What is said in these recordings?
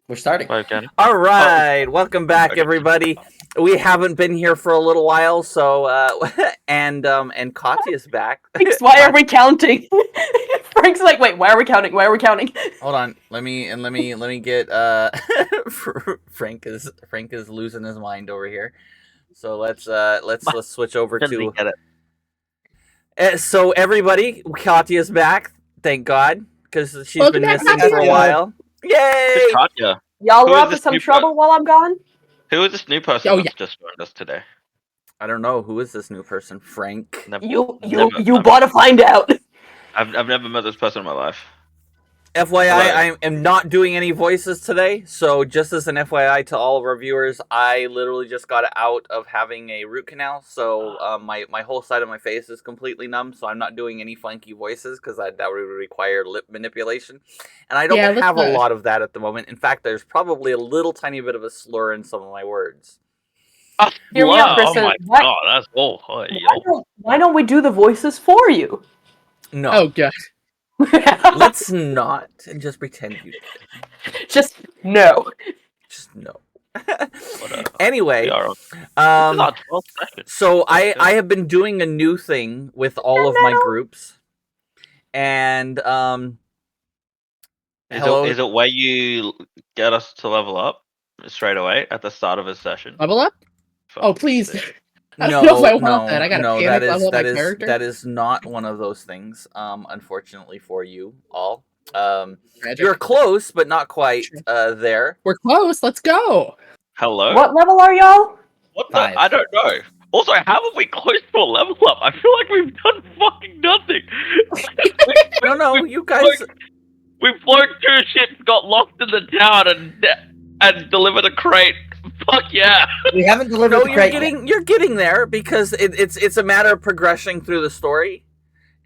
We're starting. Okay. All right, welcome back, everybody. We haven't been here for a little while, so and Katya's back. Why are we counting? Frank's like, wait, why are we counting? Why are we counting? Hold on, let me get Frank is losing his mind over here. So let's switch over to. Get it. So everybody, Katya's back. Thank God, because she's Welcome been back, missing Katya. for a while. Yay! Katya. Y'all Who were is up to this some new trouble while I'm gone? Who is this new person Oh, that's just joined us today? I don't know who is this new person, Frank. You Never- gotta find out. I've never met this person in my life. FYI, Hello. I am not doing any voices today, so just as an FYI to all of our viewers, I literally just got out of having a root canal, so my whole side of my face is completely numb, so I'm not doing any funky voices, because that would require lip manipulation, and I don't have a lot of that at the moment. In fact, there's probably a little tiny bit of a slur in some of my words. Hear me out, Kristen. Oh my god, that's all. Why don't we do the voices for you? No. Oh, God. Let's not, and just pretend you did. Just no. Just no. Anyway, So I have been doing a new thing with all of my groups, and Is it where you get us to level up straight away at the start of a session? Level up? Oh, please. I no, don't know if I want that. I gotta panic that level my character. that is not one of those things. Unfortunately for you all, you're close, but not quite there. We're close. Let's go. Hello? What level are y'all? What the? 5. I don't know. Also, how have we close to a level up? I feel like we've done fucking nothing. No, you guys. We've flown 2 ships, got locked in the town, and delivered a crate. Fuck yeah! We haven't delivered the crate you're getting there, because it's a matter of progressing through the story,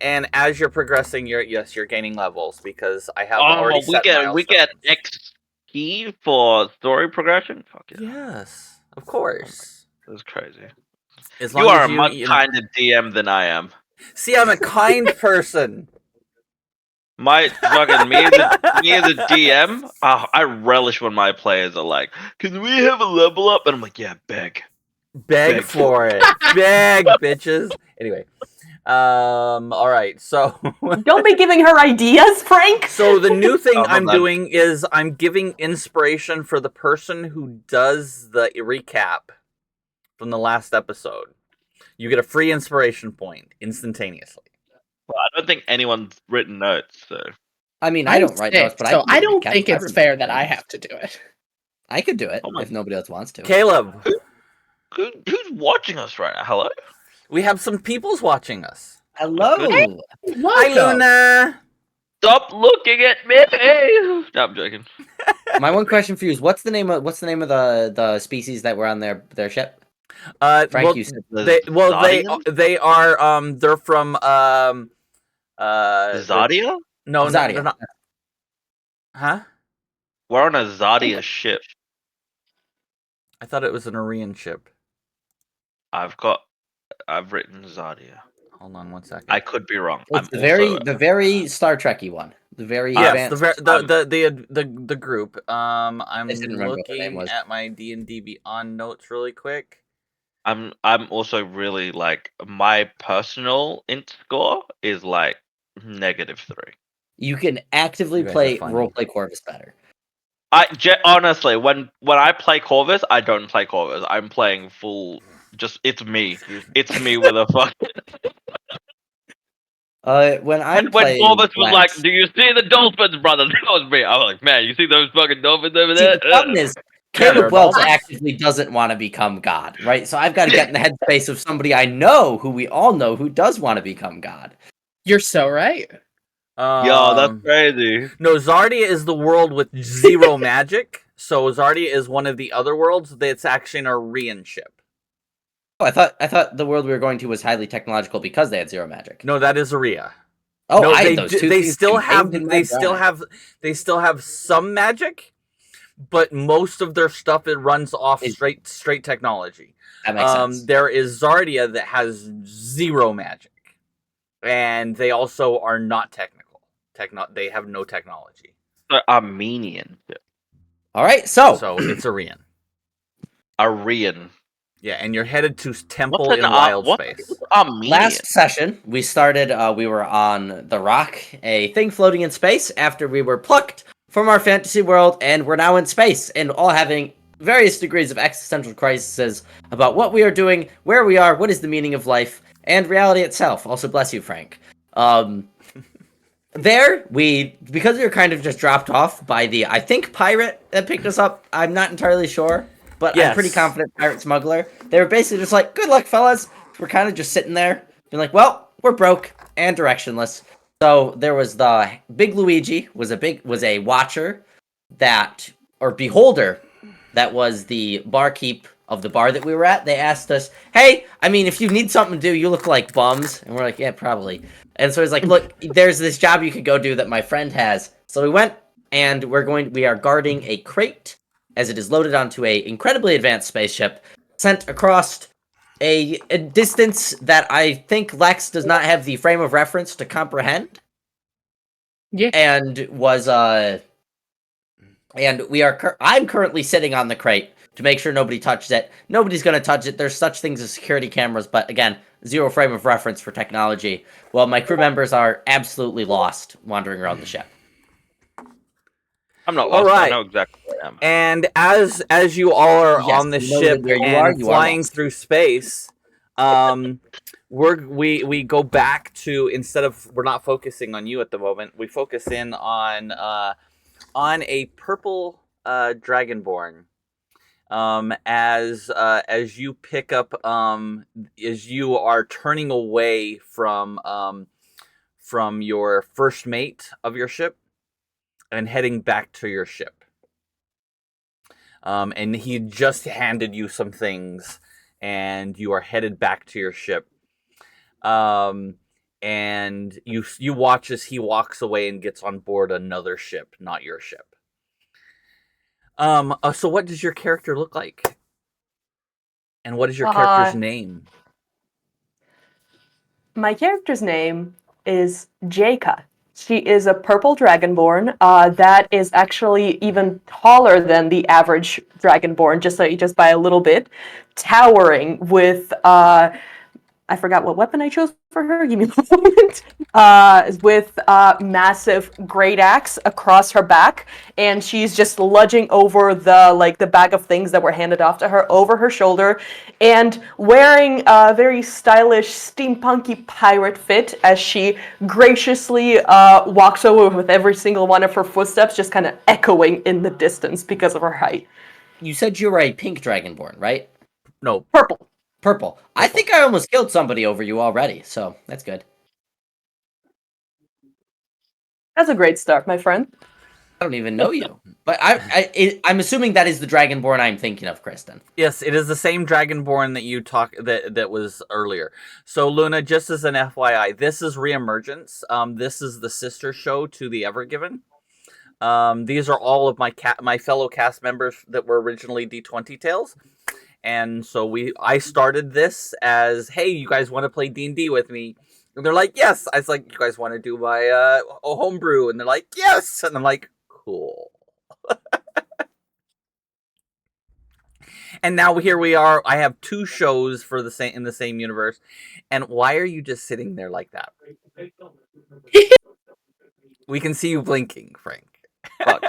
and as you're progressing, you're gaining levels, because I have already set milestones. We get XP for story progression. Fuck yeah! Yes, of course. That's crazy. As long You are as a much kinder DM than I am. See, I'm a kind person. My fucking me as a DM, I relish when my players are like, "Can we have a level up?" And I'm like, "Yeah, beg for it, beg, bitches." Anyway, all right, so Don't be giving her ideas, Frank. So the new thing I'm on. doing is I'm giving inspiration for the person who does the recap from the last episode. You get a free inspiration point instantaneously. Well, I don't think anyone's written notes, so. I mean, I don't write notes, but I don't think it's fair that I have to do it. I could do it if nobody else wants to. Caleb, who's watching us right now? Hello? We have some people's watching us. Hello. Hi, Luna. Stop looking at me. No, I'm joking. My one question for you is, what's the name of the species that were on their ship? Frank, you said they are they're from Zadia? No, Zadia. they're not. Huh? We're on a Zadia ship. I thought it was an Arian ship. I've written Zadia. Hold on 1 second. I could be wrong. It's the very Star Trek-y one. The very advanced. the group. I'm looking at my D&D Beyond notes really quick. I'm also really like, my personal int score is like -3. You can actively roleplay Corvus better. Honestly, when I play Corvus, I don't play Corvus. I'm playing full. Just it's me. It's me with a fuck. When Corvus was like, "Do you see the dolphins, brother?" That was me. I was like, "Man, you see those fucking dolphins over there?" The problem is, Caleb Welch actively doesn't want to become God, right? So I've got to get in the headspace of somebody I know, who we all know, who does want to become God. You're so right. Yo, that's crazy. No, Zardia is the world with 0 magic. So Zardia is one of the other worlds that's actually an Arian ship. Oh, I thought the world we were going to was highly technological because they had 0 magic. No, that is Aria. Oh, no, they still have some magic, but most of their stuff runs off straight technology. That makes sense. There is Zardia that has 0 magic, and they also are not technical. They have no technology. Armenian. All right, so So it's Arian. Arian. Yeah, and you're headed to Temple What's in an Wild what's Space. Armenian? last session we started. We were on the rock, a thing floating in space. After we were plucked from our fantasy world, and we're now in space, and all having various degrees of existential crises about what we are doing, where we are, what is the meaning of life, and reality itself. Also, bless you, Frank. There, because we were kind of just dropped off by the, I think, pirate that picked us up. I'm not entirely sure, but I'm pretty Yes. confident pirate smuggler. They were basically just like, good luck, fellas. We're kind of just sitting there, being like, well, we're broke and directionless. So there was the Big Luigi was a watcher or beholder that was the barkeep of the bar that we were at. They asked us, hey, I mean, if you need something to do, you look like bums. And we're like, yeah, probably. And so he's like, look, there's this job you could go do that my friend has. So we went, and we are guarding a crate as it is loaded onto a incredibly advanced spaceship sent across a distance that I think Lex does not have the frame of reference to comprehend. Yeah. And I'm currently sitting on the crate to make sure nobody touches it. Nobody's going to touch it. There's such things as security cameras, but again, zero frame of reference for technology. Well, my crew members are absolutely lost wandering around the ship. I'm not All lost. I right. know exactly where I am. And as you all are Yes, on the you know ship where you and are, you are flying lost. through space, we go back to, instead of, we're not focusing on you at the moment, we focus in on a purple dragonborn. As you pick up, as you are turning away from your first mate of your ship and heading back to your ship. And he just handed you some things, and you are headed back to your ship. And you watch as he walks away and gets on board another ship, not your ship. So what does your character look like? And what is your character's name? My character's name is Jaika. She is a purple dragonborn that is actually even taller than the average dragonborn, just by a little bit, towering with I forgot what weapon I chose for her. Give me a moment. With massive great axe across her back, and she's just lunging over the bag of things that were handed off to her over her shoulder, and wearing a very stylish steampunky pirate fit as she graciously walks over with every single one of her footsteps just kind of echoing in the distance because of her height. You said you were a pink dragonborn, right? No, Purple. Purple. I think I almost killed somebody over you already, so that's good. That's a great start, my friend. I don't even know you. But I'm assuming that is the dragonborn I'm thinking of, Kristen. yes, it is the same dragonborn that was earlier. So Luna, just as an FYI, this is Reemergence. This is the sister show to the Evergiven. These are all of my fellow cast members that were originally D20 Tales. And so I started this as, hey, you guys want to play D&D with me? And they're like, yes. I was like, you guys want to do my homebrew? And they're like, yes. And I'm like, cool. And now here we are. I have 2 shows for in the same universe. And why are you just sitting there like that? We can see you blinking, Frank. Fuck.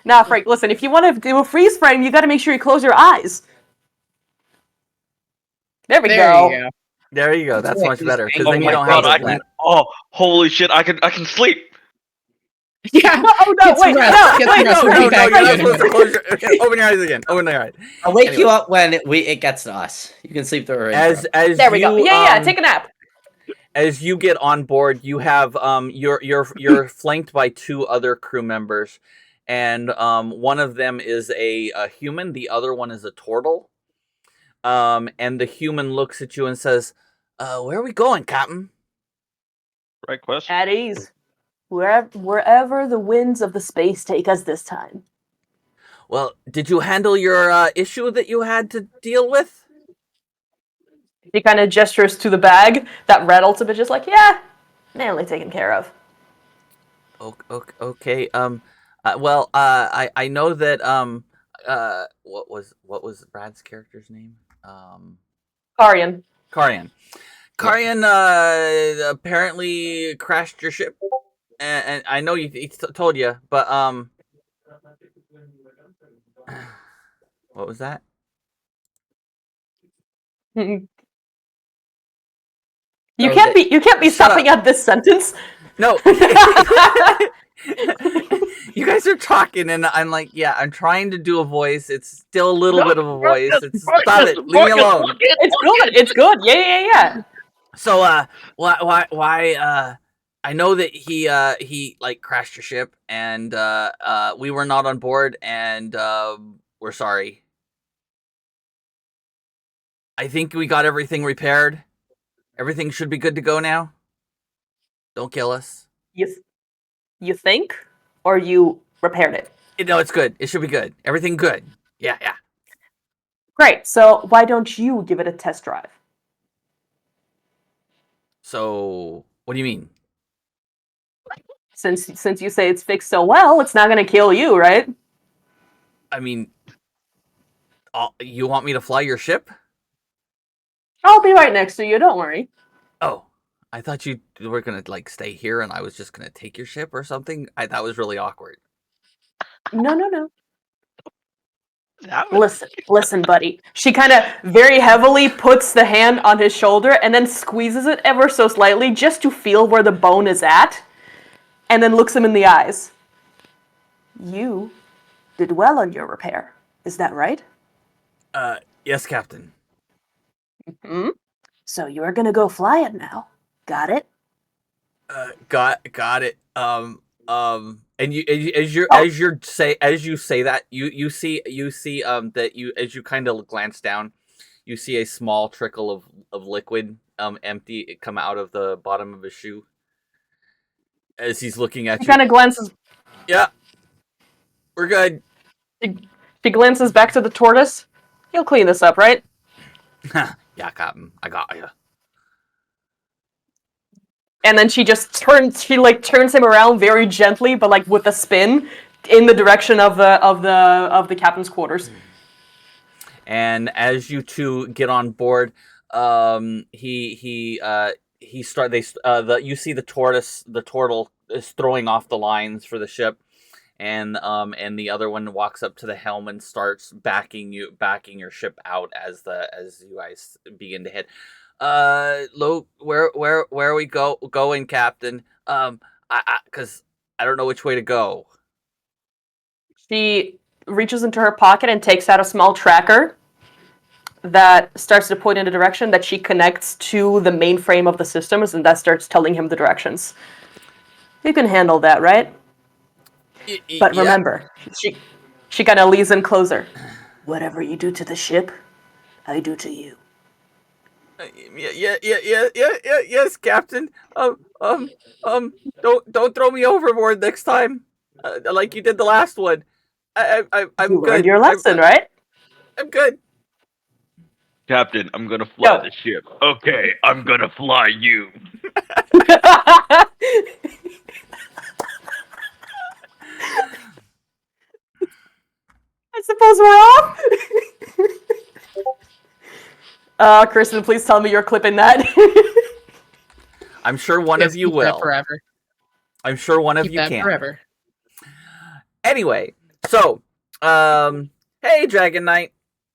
Nah, Frank, listen, if you want to do a freeze frame, you got to make sure you close your eyes. There we There go. you go. There you go. That's Yeah, much just better, because angle then you my don't God, have I to can, blink. oh, holy shit! I can sleep. Yeah. Oh, no, Get some wait, rest. no, Get wait, some rest. no, We'll no, be back you're not in a supposed to minute. close your, open your eyes again. Open your eyes. I'll wake Anyway. you up when it gets to us. You can sleep through our intro. As There we go. you, Yeah, take a nap. as you get on board, you have you're flanked by 2 other crew members, and one of them is a human, the other one is a turtle. And the human looks at you and says, "Where are we going, Captain?" Right question. At ease. Wherever the winds of the space take us this time. Well, did you handle your issue that you had to deal with? She kind of gestures to the bag that rattles a bit, just like, yeah, mainly taken care of. Okay. I know that what was Brad's character's name? Karian. Karian. Karian apparently crashed your ship, and I know he told you, but what was that? You Oh, can't be Shut stopping at this sentence. No. You guys are talking, and I'm like, yeah, I'm trying to do a voice. It's still a little bit of a voice. Stop it. Leave me alone. It's good. It's good. Yeah. So, why, I know that he like crashed your ship, and we were not on board, and we're sorry. I think we got everything repaired. Everything should be good to go now. Don't kill us. You think, or you repaired it? No, it's good. It should be good. Everything good. Yeah. Great. So why don't you give it a test drive? So, what do you mean? Since you say it's fixed so well, it's not going to kill you, right? I mean, you want me to fly your ship? I'll be right next to you. Don't worry. Oh, I thought you were gonna like stay here, and I was just gonna take your ship or something. That was really awkward. No. Listen, buddy. She kind of very heavily puts the hand on his shoulder and then squeezes it ever so slightly just to feel where the bone is at, and then looks him in the eyes. You did well on your repair. Is that right? Yes, Captain. Hmm? So you're gonna go fly it now. Got it? Got it. And as you say that, you see that as you kind of glance down, you see a small trickle of liquid empty come out of the bottom of his shoe as he's looking at She you. kind of glances. Yeah, we're good. She glances back to the tortoise. You'll clean this up, right? Yeah, Captain. I got you. And then she turns him around very gently, but like with a spin in the direction of the captain's quarters. And as you two get on board, you see the turtle is throwing off the lines for the ship, and the other one walks up to the helm and starts backing your ship out as you guys begin to hit. Lo, where are we going, Captain? Because I don't know which way to go. She reaches into her pocket and takes out a small tracker that starts to point in a direction that she connects to the mainframe of the systems, and that starts telling him the directions. You can handle that, right? But yeah. remember, she kind of leans in closer. Whatever you do to the ship, I do to you. Yes, Captain. Don't throw me overboard next time, like you did the last one. I'm You good. learned your lesson, right? I'm good. Captain, I'm gonna fly Go. the ship. Okay, I'm gonna fly you. I suppose we're off. Kristen, please tell me you're clipping that. I'm sure one of you keep will. that forever. I'm sure one of Keep you that can. forever. Anyway, so, hey, Dragon Knight.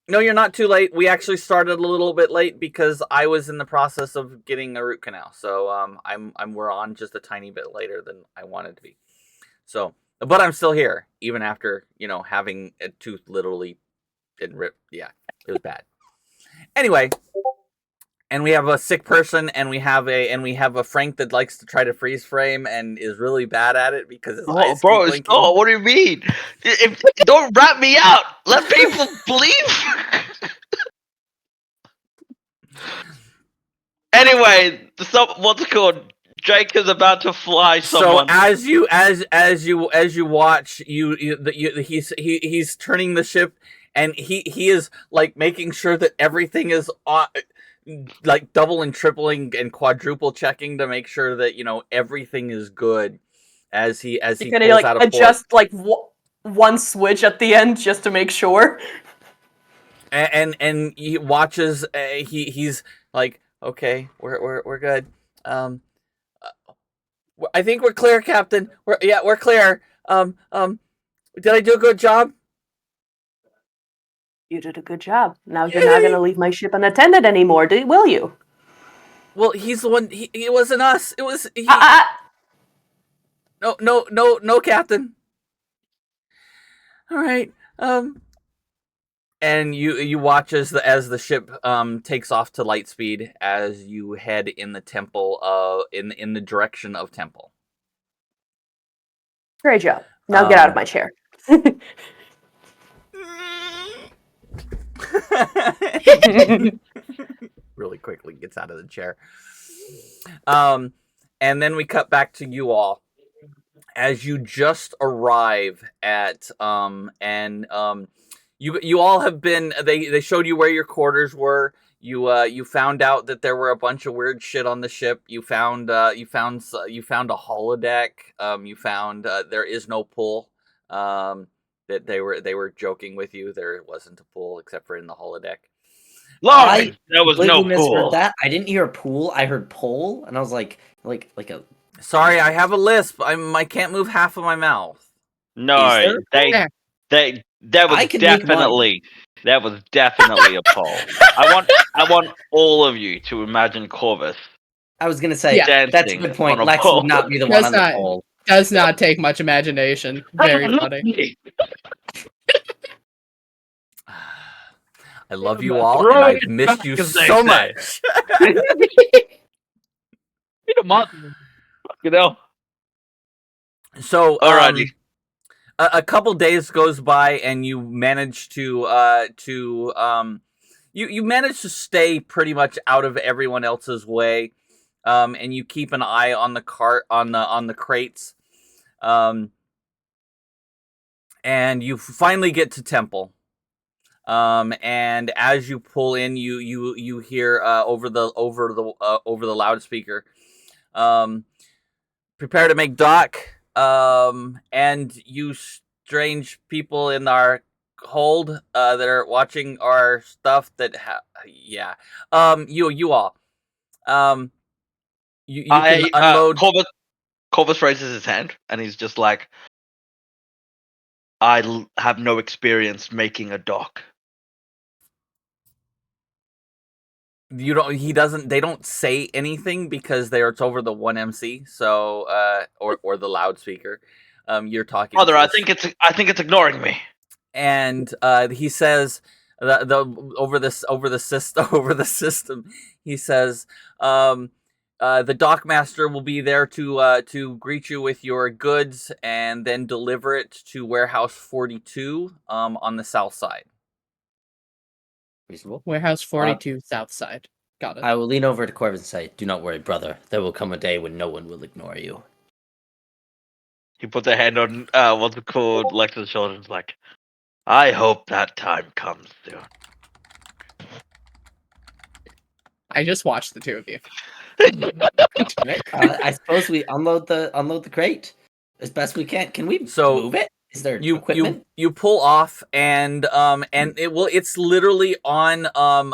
No, you're not too late. We actually started a little bit late because I was in the process of getting a root canal. So, we're on just a tiny bit later than I wanted to be. So, but I'm still here, even after, having a tooth literally ripped. Yeah, it was bad. Anyway, and we have a sick person, and we have a Frank that likes to try to freeze frame and is really bad at it because his eyes keep blinking. What do you mean? Don't rat me out. Let people believe. Anyway, what's it called? Jake is about to fly someone. So as you watch, he's turning the ship, and he is like making sure that everything is on, like double and tripling and quadruple checking to make sure that everything is good as he You kind of pulls like out a port. adjust like one switch at the end just to make sure. And he watches. He's like, okay, we're good. I think we're clear, Captain. We're clear. Did I do a good job? You did a good job. Now you're not gonna leave my ship unattended anymore, will you? Well, he's the one. It wasn't us. It was he. No, Captain. All right. And you watch as the ship takes off to light speed as you head in the temple in the direction of temple. Great job. Now get out of my chair. Really quickly gets out of the chair. And then we cut back to you all as you just arrive at you all have been they showed you where your quarters were. You found out that there were a bunch of weird shit on the ship. You found a holodeck. You found there is no pool. That they were joking with you. There wasn't a pool except for in the holodeck. Lauren, there was no completely misheard pool. that. I didn't hear pool. I heard pole, and I was like a. Sorry, I have a lisp. I can't move half of my mouth. No, Is there? that was I can make definitely a poll. I want all of you to imagine Corvus. I was gonna say Yeah. that's a good point. on a Lex pole. would not be the one Does on the not- pole. Does not take much imagination. Very funny. I love you all, and I've missed you so much. You know. So, Alrighty. a couple days goes by, and you manage to you manage to stay pretty much out of everyone else's way, and you keep an eye on the cart on the crates, and you finally get to Temple. And as you pull in, you hear over the loudspeaker, prepare to make dock. And you strange people in our hold that are watching our stuff. You all. You can unload. Corvus raises his hand and he's just like, I have no experience making a dock. They don't say anything because it's over the 1MC, so or the loudspeaker. You're talking. Brother, I think it's ignoring me. And he says over the system, he says the dockmaster will be there to greet you with your goods and then deliver it to warehouse 42 on the south side. Reasonable. Warehouse 42, south side. Got it. I will lean over to Corvus and say, "Do not worry, brother. There will come a day when no one will ignore you." He puts a hand on what's it called, Lex's shoulder, and is like, I hope that time comes soon. I just watched the two of you. I suppose we unload the crate as best we can. Can we move it? Is there equipment? You pull off and it's literally on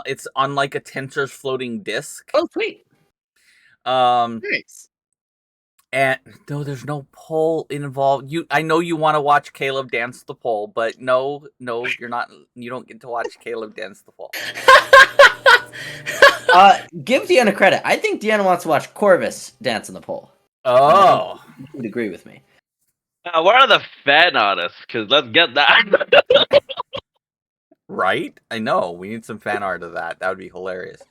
it's on like a tensor's floating disc. Oh, sweet. Nice. And no, there's no pole involved. I know you want to watch Caleb dance the pole, but no, you're not. You don't get to watch Caleb dance the pole. Give Deanna credit. I think Deanna wants to watch Corvus dance on the pole. Oh, you would agree with me. Where are the fan artists? Because let's get that. Right? I know. We need some fan art of that. That would be hilarious.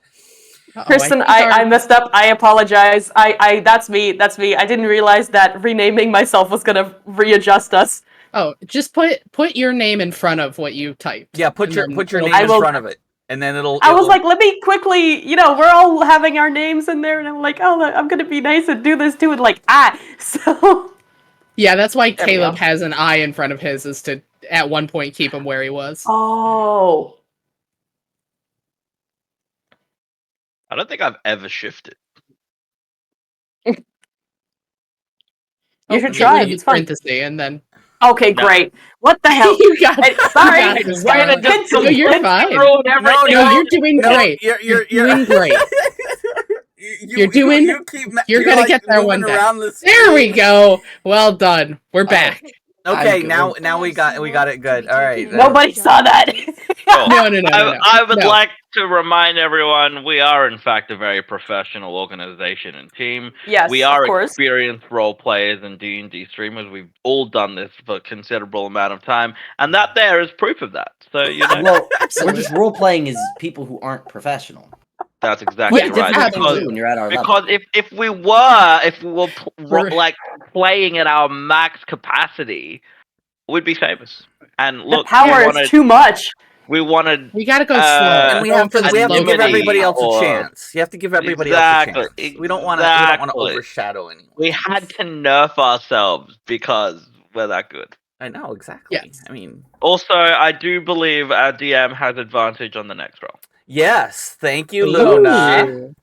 Kristen, I messed up. I apologize. That's me. I didn't realize that renaming myself was gonna readjust us. Oh, just put your name in front of what you typed. Yeah, put your name in front of it, and then it'll. I was like, let me quickly. We're all having our names in there, and I'm like, oh, I'm gonna be nice and do this too, and like so. Yeah, that's why Caleb has an I in front of his, is to at one point keep him where he was. Oh. I don't think I've ever shifted. You should get try rid it. of It's the fun. parenthesis and then Okay, No. great. What the hell? you got. Hey, you sorry, got this, we're gonna Scarlet. just No, you're fine. No, No, you're doing great. You're doing great. You're doing. You keep, You're gonna like, get there one moving day. around the There we screen. go. Well done. We're back. Okay, I'm now good. we got it good. All right. Nobody saw that. Cool. No. I would No. like to remind everyone we are, in fact, a very professional organization and team. Yes, We are of course. experienced role players and D&D streamers. We've all done this for a considerable amount of time, and that there is proof of that. So, Well, we're just role playing as people who aren't professional. that's exactly Yeah, right. Different things to absolutely. do when you're at our Because level. if we were We're- like playing at our max capacity, we'd be famous. And The look, power is too much. we wanted We gotta go slow. And we Going have for to the we have to slow give pace. everybody else a or- chance. You have to give everybody else a chance. Exactly, We don't want to exactly. overshadow anyone. We had to nerf ourselves because we're that good. I know exactly. Yes. I mean, Also, I do believe our DM has advantage on the next roll. yes. Thank you, Luna. Ooh.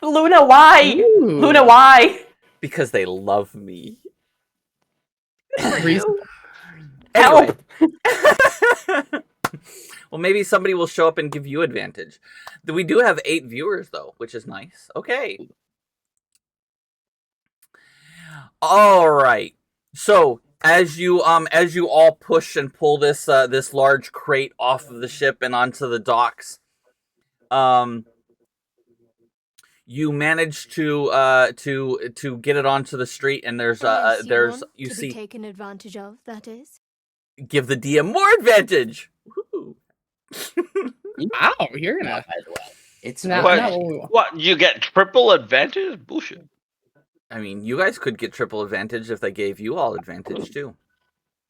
Luna, why? Ooh. Luna, why? Because they love me. Reason- Anyway. Well, maybe somebody will show up and give you advantage. We do have 8 viewers, though, which is nice. Okay. All right. So as you all push and pull this this large crate off of the ship and onto the docks, you manage to get it onto the street, and there's you see taken advantage of. That is. give the DM more advantage. Woo. Wow, you're gonna. By the way, it's Not, What? not what we want. What? You get triple advantage? Bullshit. I mean, you guys could get triple advantage if they gave you all advantage too.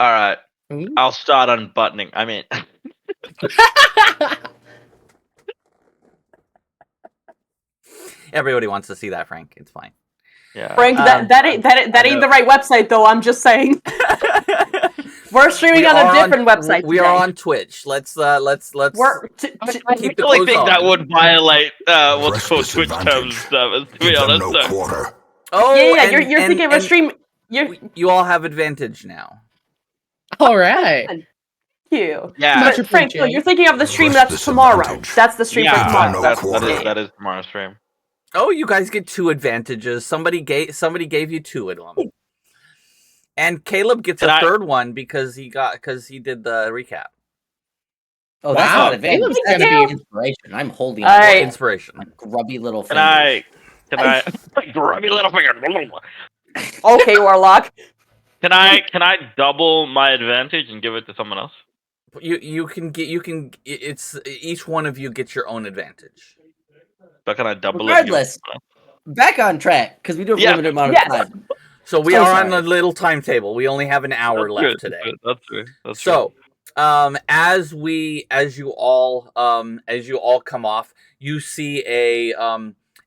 All right, Ooh. I'll start unbuttoning. I mean, Everybody wants to see that, Frank. It's fine. yeah. Frank, that ain't the right website though. I'm just saying. We're streaming on a different website. We are on Twitch. Let's We're I keep the really clothes think on. that would violate what's called Press Twitch terms disadvantage. of service, to be Give them honest. no So. quarter. Oh, yeah. and- You're thinking of a and stream. You all have advantage now. All right. You. Yeah. Much But Frank, no, appreciated. you're thinking of the stream Press that's tomorrow. disadvantage. That's the stream for Yeah, tomorrow. no that quarter. is tomorrow's stream. Oh, you guys get 2 advantages. Somebody gave you 2 of them. And Caleb gets Can a I- 3rd one because he did the recap. Oh, that's Wow, not advantage. Caleb's That's gonna be- inspiration. I'm holding All right. Inspiration. my grubby little Can fingers. I grubby little finger. Okay, Warlock. Can I double my advantage and give it to someone else? You can it's each one of you gets your own advantage. But can I double Regardless, it? back on track because we do have a Yeah. limited amount of Yes. time. So we So are on sorry. a little timetable. We only have an hour left Good, today. good, That's true. That's So, as you all come off, you see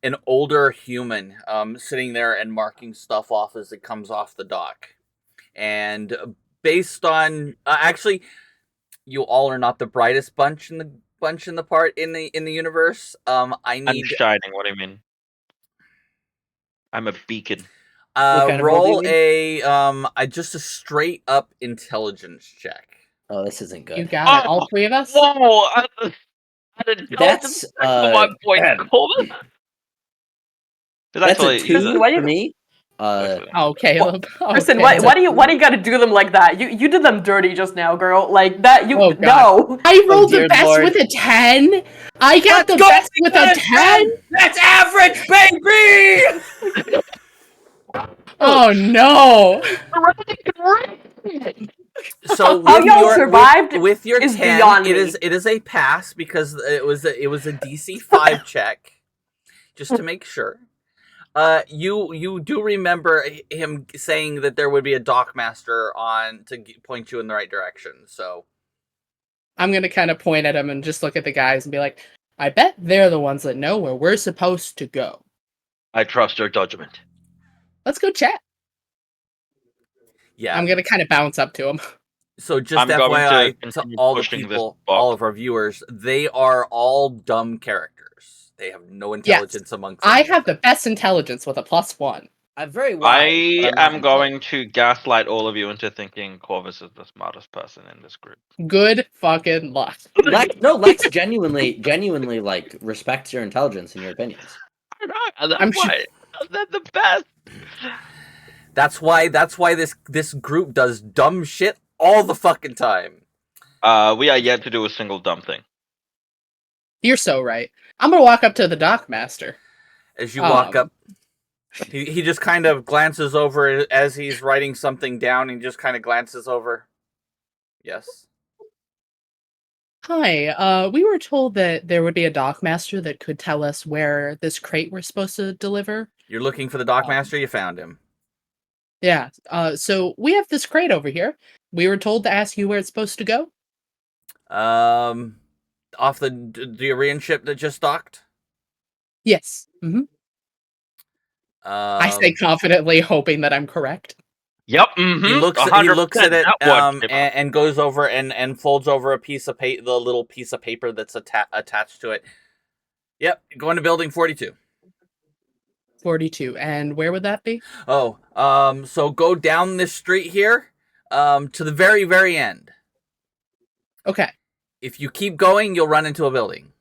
an older human sitting there and marking stuff off as it comes off the dock. And based on actually, you all are not the brightest bunch in the universe. I'm need shining. What do you mean? I'm a beacon. What kind of roll roll do you just a straight up intelligence check. Oh, this isn't good. You got it. All 3 of us. Whoa! I didn't That's my point. Coleman. that's a Actually, 2 What do you- for me. Oh, Caleb. Listen, Okay. why do you gotta do them like that? You did them dirty just now, girl. Like that. You Oh, God. no. I rolled the dear best Lord. with a 10. I got Let's the go, best with a 10. That's average, baby. Oh no! So How with y'all your, survived with your is 10, beyond it me. is a pass because it was a DC 5 check, just to make sure. You do remember him saying that there would be a dockmaster on to point you in the right direction. So I'm gonna kind of point at him and just look at the guys and be like, "I bet they're the ones that know where we're supposed to go. I trust your judgment. Let's go chat." yeah. I'm gonna kind of bounce up to him. So just I'm going FYI to to continue all the pushing this people, box. all of our viewers, they are all dumb characters. They have no intelligence amongst them. I have the best intelligence with a +1. I'm very I wise. but I'm not am going to gaslight all of you into thinking Corvus is the smartest person in this group. Good fucking luck. Lex genuinely like respects your intelligence and your opinions. I know, and that's I'm sure- why they're the best. That's why this group does dumb shit all the fucking time. We are yet to do a single dumb thing. You're so right. I'm gonna walk up to the dockmaster. As you walk Um, up, he just kind of glances over as he's writing something down. And just kind of glances over. Yes. Hi, we were told that there would be a dockmaster that could tell us where this crate we're supposed to deliver. You're looking for the dockmaster. You found him. Yeah, so we have this crate over here. We were told to ask you where it's supposed to go. Off the Aryan ship that just docked. Yes. I say confidently, hoping that I'm correct. Yep. He looks at it and goes over and folds over a piece of the little piece of paper that's attached to it. Yep, going to building 42. 42. And where would that be? Oh, so go down this street here, to the very, very end. Okay. If you keep going, you'll run into a building.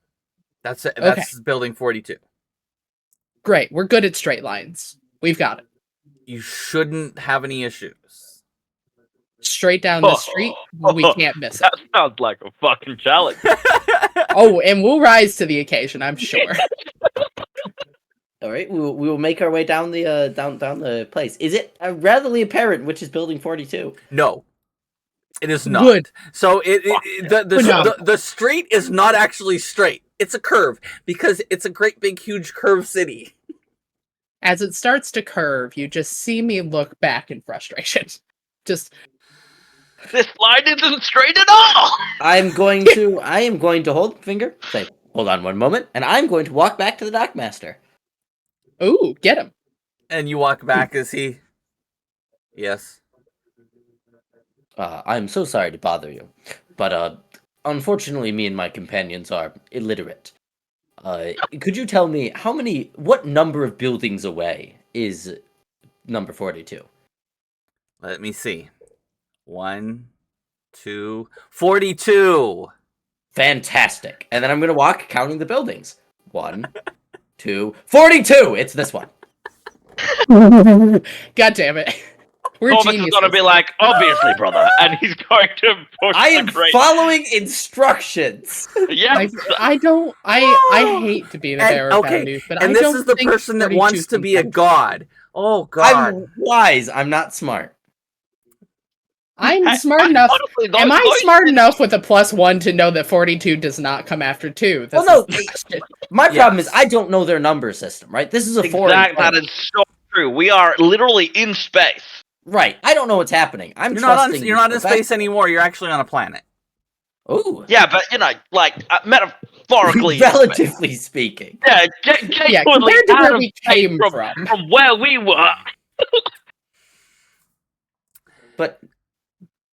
That's it. That's building 42. Great. We're good at straight lines. We've got it. You shouldn't have any issues. Straight down the street, we can't miss it. That sounds like a fucking challenge. Oh, and we'll rise to the occasion, I'm sure. All right, we will make our way down the down the place. Is it readily apparent which is building 42? No, it is not. Good. So the street is not actually straight. It's a curve because it's a great big huge curved city. As it starts to curve, you just see me look back in frustration. Just This line isn't straight at all. I am going to hold the finger, say, hold on one moment, and I'm going to walk back to the dockmaster. ooh, get him. And you walk back as he. Yes. I'm so sorry to bother you, but unfortunately, me and my companions are illiterate. Could you tell me what number of buildings away is number 42? Let me see. 1, 2, 42. Fantastic. And then I'm gonna walk counting the buildings. 1, 2, 42! It's this one. God damn it. We're Corvus is geniuses. gonna be like, obviously, brother, and he's going to push I am the crate. following instructions. Yes. I hate to be the bearer of bad news, but and I this don't is the think person that 42 wants to can be a count. god. Oh god. I'm wise. I'm not smart. I'm smart enough. Honestly, Am I those- smart enough with a +1 to know that 42 does not come after 2? Well, no. My problem is I don't know their number system, right? This is a foreign Exactly. That planet. is so true. We are literally in space. Right. I don't know what's happening. I'm You're not trusting you're not in the space anymore. You're actually on a planet. Ooh. Yeah, but metaphorically. Relatively speaking. Yeah, Yeah, genuinely compared to out where of we space came from where we were. But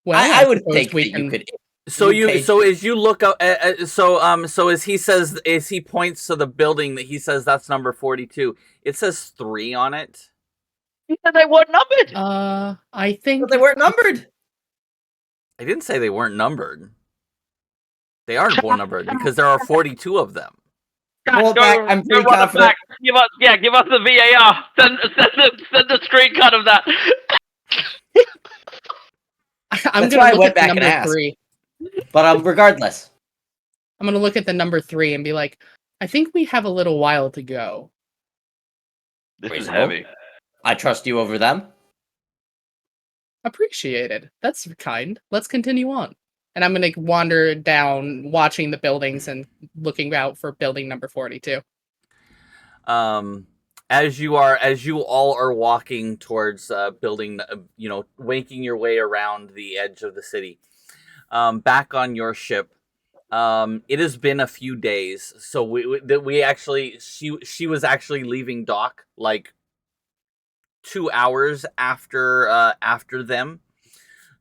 Well, I would suppose think we that can. you could. So You paid- as you look up, so as he points to the building that he says that's number 42, it says 3 on it. He said they weren't numbered. I think But they weren't numbered. I didn't say they weren't numbered. They are numbered because there are 42 of them. Hold back, I'm pretty run it confident. back. Give us the VAR. Send the screenshot of that. I'm That's gonna why I look went at the back and number asked. 3. But regardless, I'm gonna look at the number 3 and be like, I think we have a little while to go. This is Reasonable. heavy. I trust you over them. Appreciated. That's kind. Let's continue on. And I'm gonna wander down, watching the buildings and looking out for building number 42. As you all are walking towards building, making your way around the edge of the city, back on your ship, it has been a few days. So she was actually leaving dock like 2 hours after them.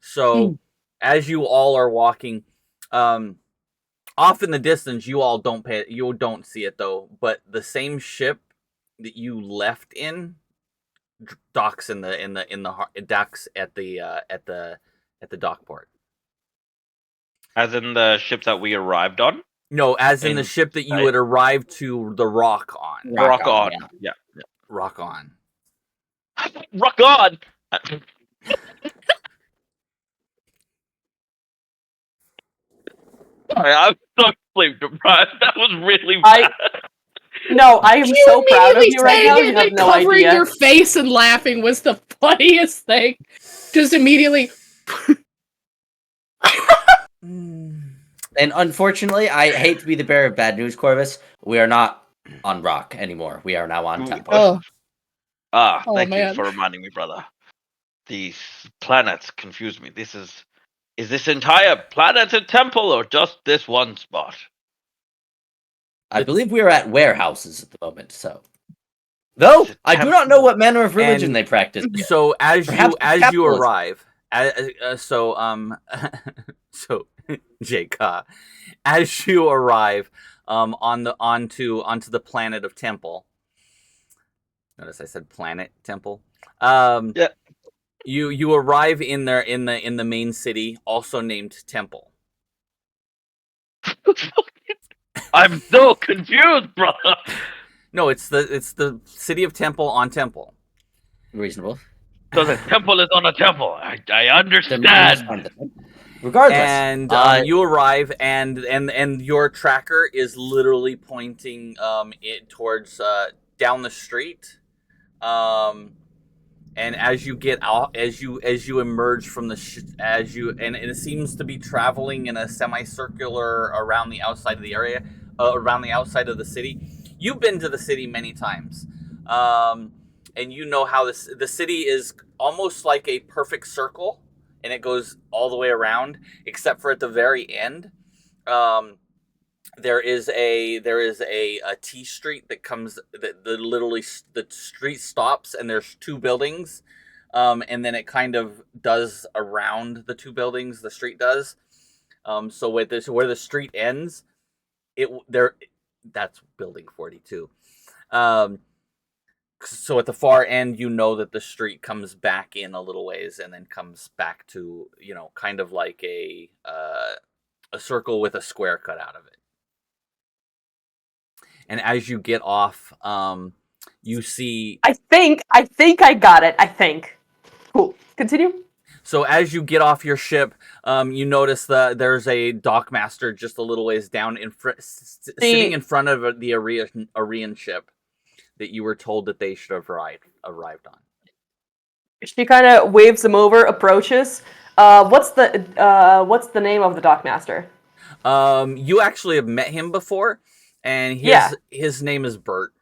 So as you all are walking, off in the distance, you don't see it though, but the same ship that you left in docks in the docks at the dockport. As in the ship that we arrived on? No, as in the In ship that you sight. had arrived to the Rock on. Rock on. Yeah. Rock on. Rock on! Sorry, I'm so sleep deprived. That was really bad. No, I am You so proud of immediately you right saying now. it You and have then no covering idea. your face and laughing was the funniest thing. Just immediately. And unfortunately, I hate to be the bearer of bad news, Corvus. We are not on Rock anymore. We are now on Ooh. Temple. Oh, Thank you man. for reminding me, brother. These planets confuse me. Is this entire planet a temple or just this one spot? I believe we are at warehouses at the moment, so. Though, Is it I do not know what manner of religion And they practice. So as Perhaps you it's capitalism. arrive, so Jake, as you arrive onto the planet of Temple. Notice I said planet Temple. Yeah. You arrive in the main city, also named Temple. I'm so confused, brother. No, it's the city of Temple on Temple. Reasonable. So the temple is on a temple. I Then understand. we must find the temple. Regardless, And you arrive, and your tracker is literally pointing it towards down the street. And as you get out, as you emerge from and it seems to be traveling in a semicircular around the outside of the area, around the outside of the city. You've been to the city many times, and you know how the city is almost like a perfect circle, and it goes all the way around, except for at the very end. There is a T street that comes that literally the street stops, and there's two buildings, and then it kind of does around the two buildings. The street does. So with this, where the street ends, that's building 42. So at the far end, you know that the street comes back in a little ways, and then comes back to kind of like a circle with a square cut out of it. And as you get off, you see. I think I got it. I think. Cool. Continue. So as you get off your ship, you notice that there's a dockmaster just a little ways down sitting in front of the Arian ship that you were told that they should have arrived on. She kind of waves him over, approaches. What's the name of the dockmaster? You actually have met him before, and his name is Bert.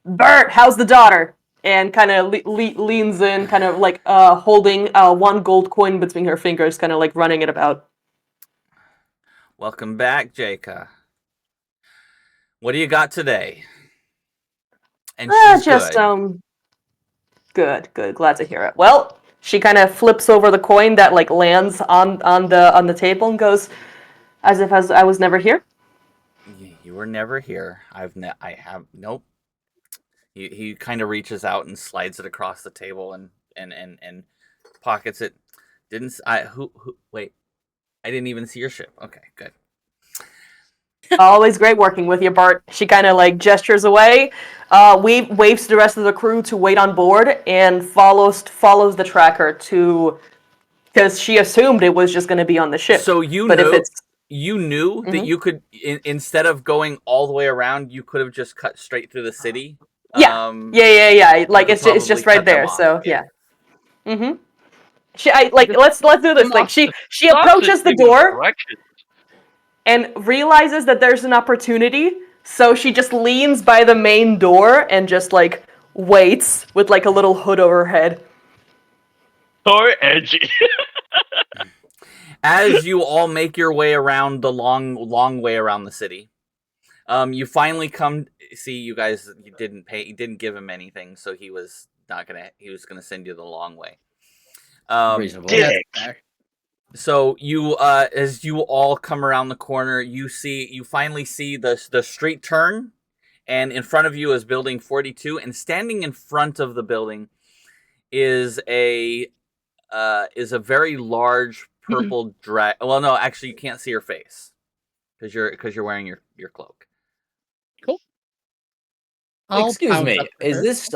Bert, how's the daughter? And kind of leans in, kind of like holding one gold coin between her fingers, kind of like running it about. Welcome back, Jaka. What do you got today? And she's just good. Good. Glad to hear it. Well, she kind of flips over the coin that like lands on the table and goes, as if I was never here. You were never here. Nope. He kind of reaches out and slides it across the table and pockets it. Wait. I didn't even see your ship. Okay, good. Always great working with you, Bart. She kind of like gestures away, waves to the rest of the crew to wait on board, and follows the tracker because she assumed it was just going to be on the ship. So you knew that you could, instead of going all the way around, you could have just cut straight through the city. Yeah. Like it's just right there. So yeah. Mm-hmm. Let's do this. Like she approaches the door and realizes that there's an opportunity, so she just leans by the main door and just like waits with like a little hood over her head. So edgy. As you all make your way around the long way around the city, you finally come. See, you guys, you didn't give him anything, so he was gonna send you the long way. Reasonable. So you, as you all come around the corner, you finally see the street turn, and in front of you is building 42, and standing in front of the building is a very large purple drag. Well, no, actually, you can't see her face because you're wearing your cloak. Cool. I'll Excuse bounce me, up to is her. this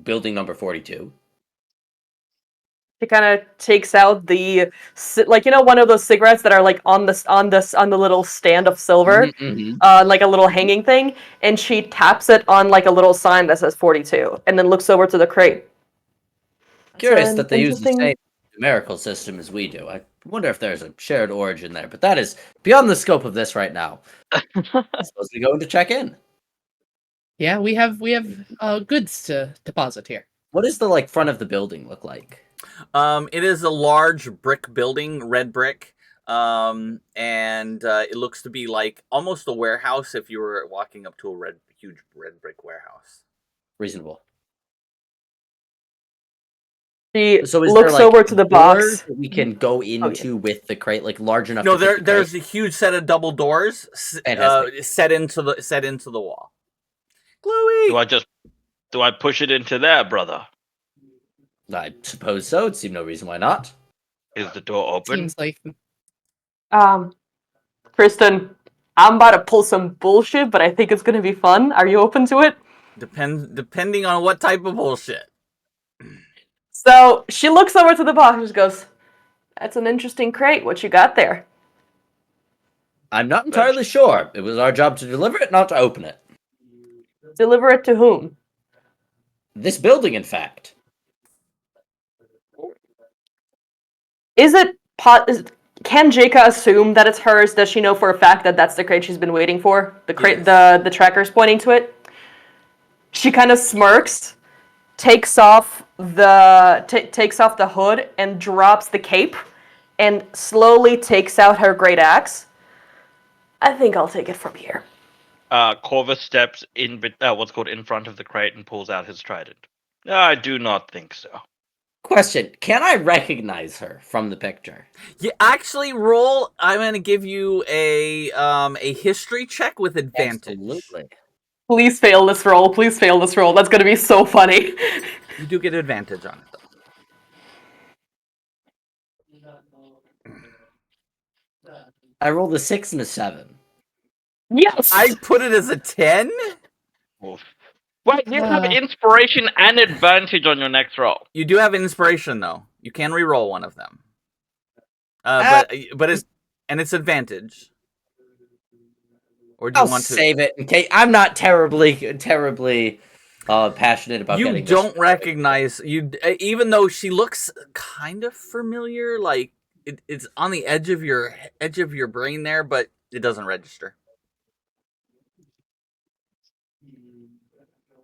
building number 42? She kind of takes out the like one of those cigarettes that are like on the little stand of silver, like a little hanging thing, and she taps it on like a little sign that says 42, and then looks over to the crate. Curious an that they use the interesting- same numerical system as we do. I wonder if there's a shared origin there, but that is beyond the scope of this right now. I suppose we go in to check in. Yeah, we have goods to deposit here. What does the like front of the building look like? It is a large brick building, red brick, and it looks to be like almost a warehouse if you were walking up to a huge red brick warehouse. Reasonable. She So is looks there, like, over to the doors box. that we can go into with the crate, like large enough? No, to fit the there's crate? a huge set of double doors Fantastic. set into the wall. Chloe, Do I push it into there, brother? I suppose so. It seemed no reason why not. Is the door open? Seems like Kristen, I'm about to pull some bullshit, but I think it's gonna be fun. Are you open to it? depending on what type of bullshit. So she looks over to the box and just goes, "That's an interesting crate. What you got there?" I'm not entirely sure. It was our job to deliver it, not to open it. Deliver it to whom? This building, in fact. Is it can Jaka assume that it's hers? Does she know for a fact that that's the crate she's been waiting for? The crate, the tracker's pointing to it. She kind of smirks, takes off the hood and drops the cape, and slowly takes out her great axe. I think I'll take it from here. Corvus steps in, in front of the crate and pulls out his trident. I do not think so. Question: can I recognize her from the picture? You actually roll. I'm going to give you a history check with advantage. Absolutely. Please fail this roll. Please fail this roll. That's gonna be so funny. You do get advantage on it, though. I rolled a 6 and a 7. Yes. I put it as a 10. Wait, you have inspiration and advantage on your next roll. You do have inspiration, though. You can re-roll one of them. But it's advantage. Or do you I'll want to save it in case. I'm not terribly passionate about You getting don't this. recognize you, even though she looks kind of familiar. Like it's on the edge of your brain there, but it doesn't register.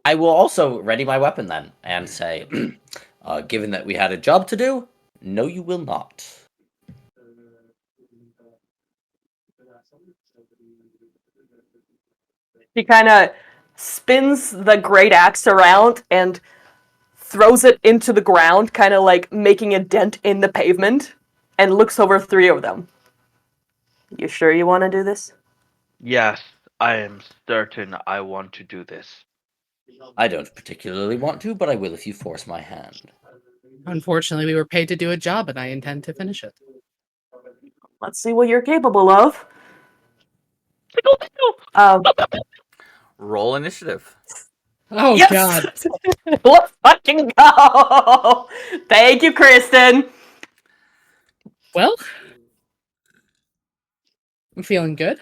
I will also ready my weapon then and say, given that we had a job to do, no, you will not. She kind of spins the great axe around and throws it into the ground, kind of like making a dent in the pavement, and looks over three of them. You sure you want to do this? Yes, I am certain I want to do this. I don't particularly want to, but I will if you force my hand. Unfortunately, we were paid to do a job, and I intend to finish it. Let's see what you're capable of. Roll initiative. Oh yes! God! Let's fucking go! Thank you, Kristen. Well, I'm feeling good.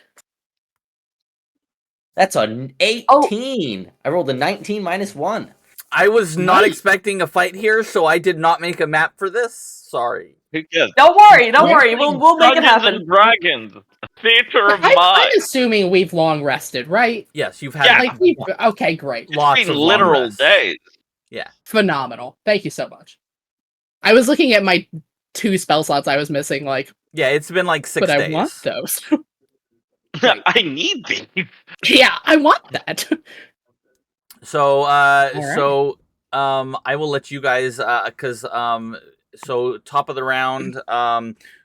That's an 18. I rolled a 19 minus 1. I was not Nice. expecting a fight here, so I did not make a map for this. Sorry. Who cares? Don't worry. We'll make it Dungeons happen. and Dragons, theater of I'm mind. assuming we've long rested, right? Yes, you've had Yeah. Like, okay, great, lots It's of been long literal rests. days. Yeah. phenomenal. Thank you so much. I was looking at my 2 spell slots I was missing, like, Yeah, it's been like 6 but days. I want those. I need these. Yeah, I want that. So, right. I will let you guys, so top of the round,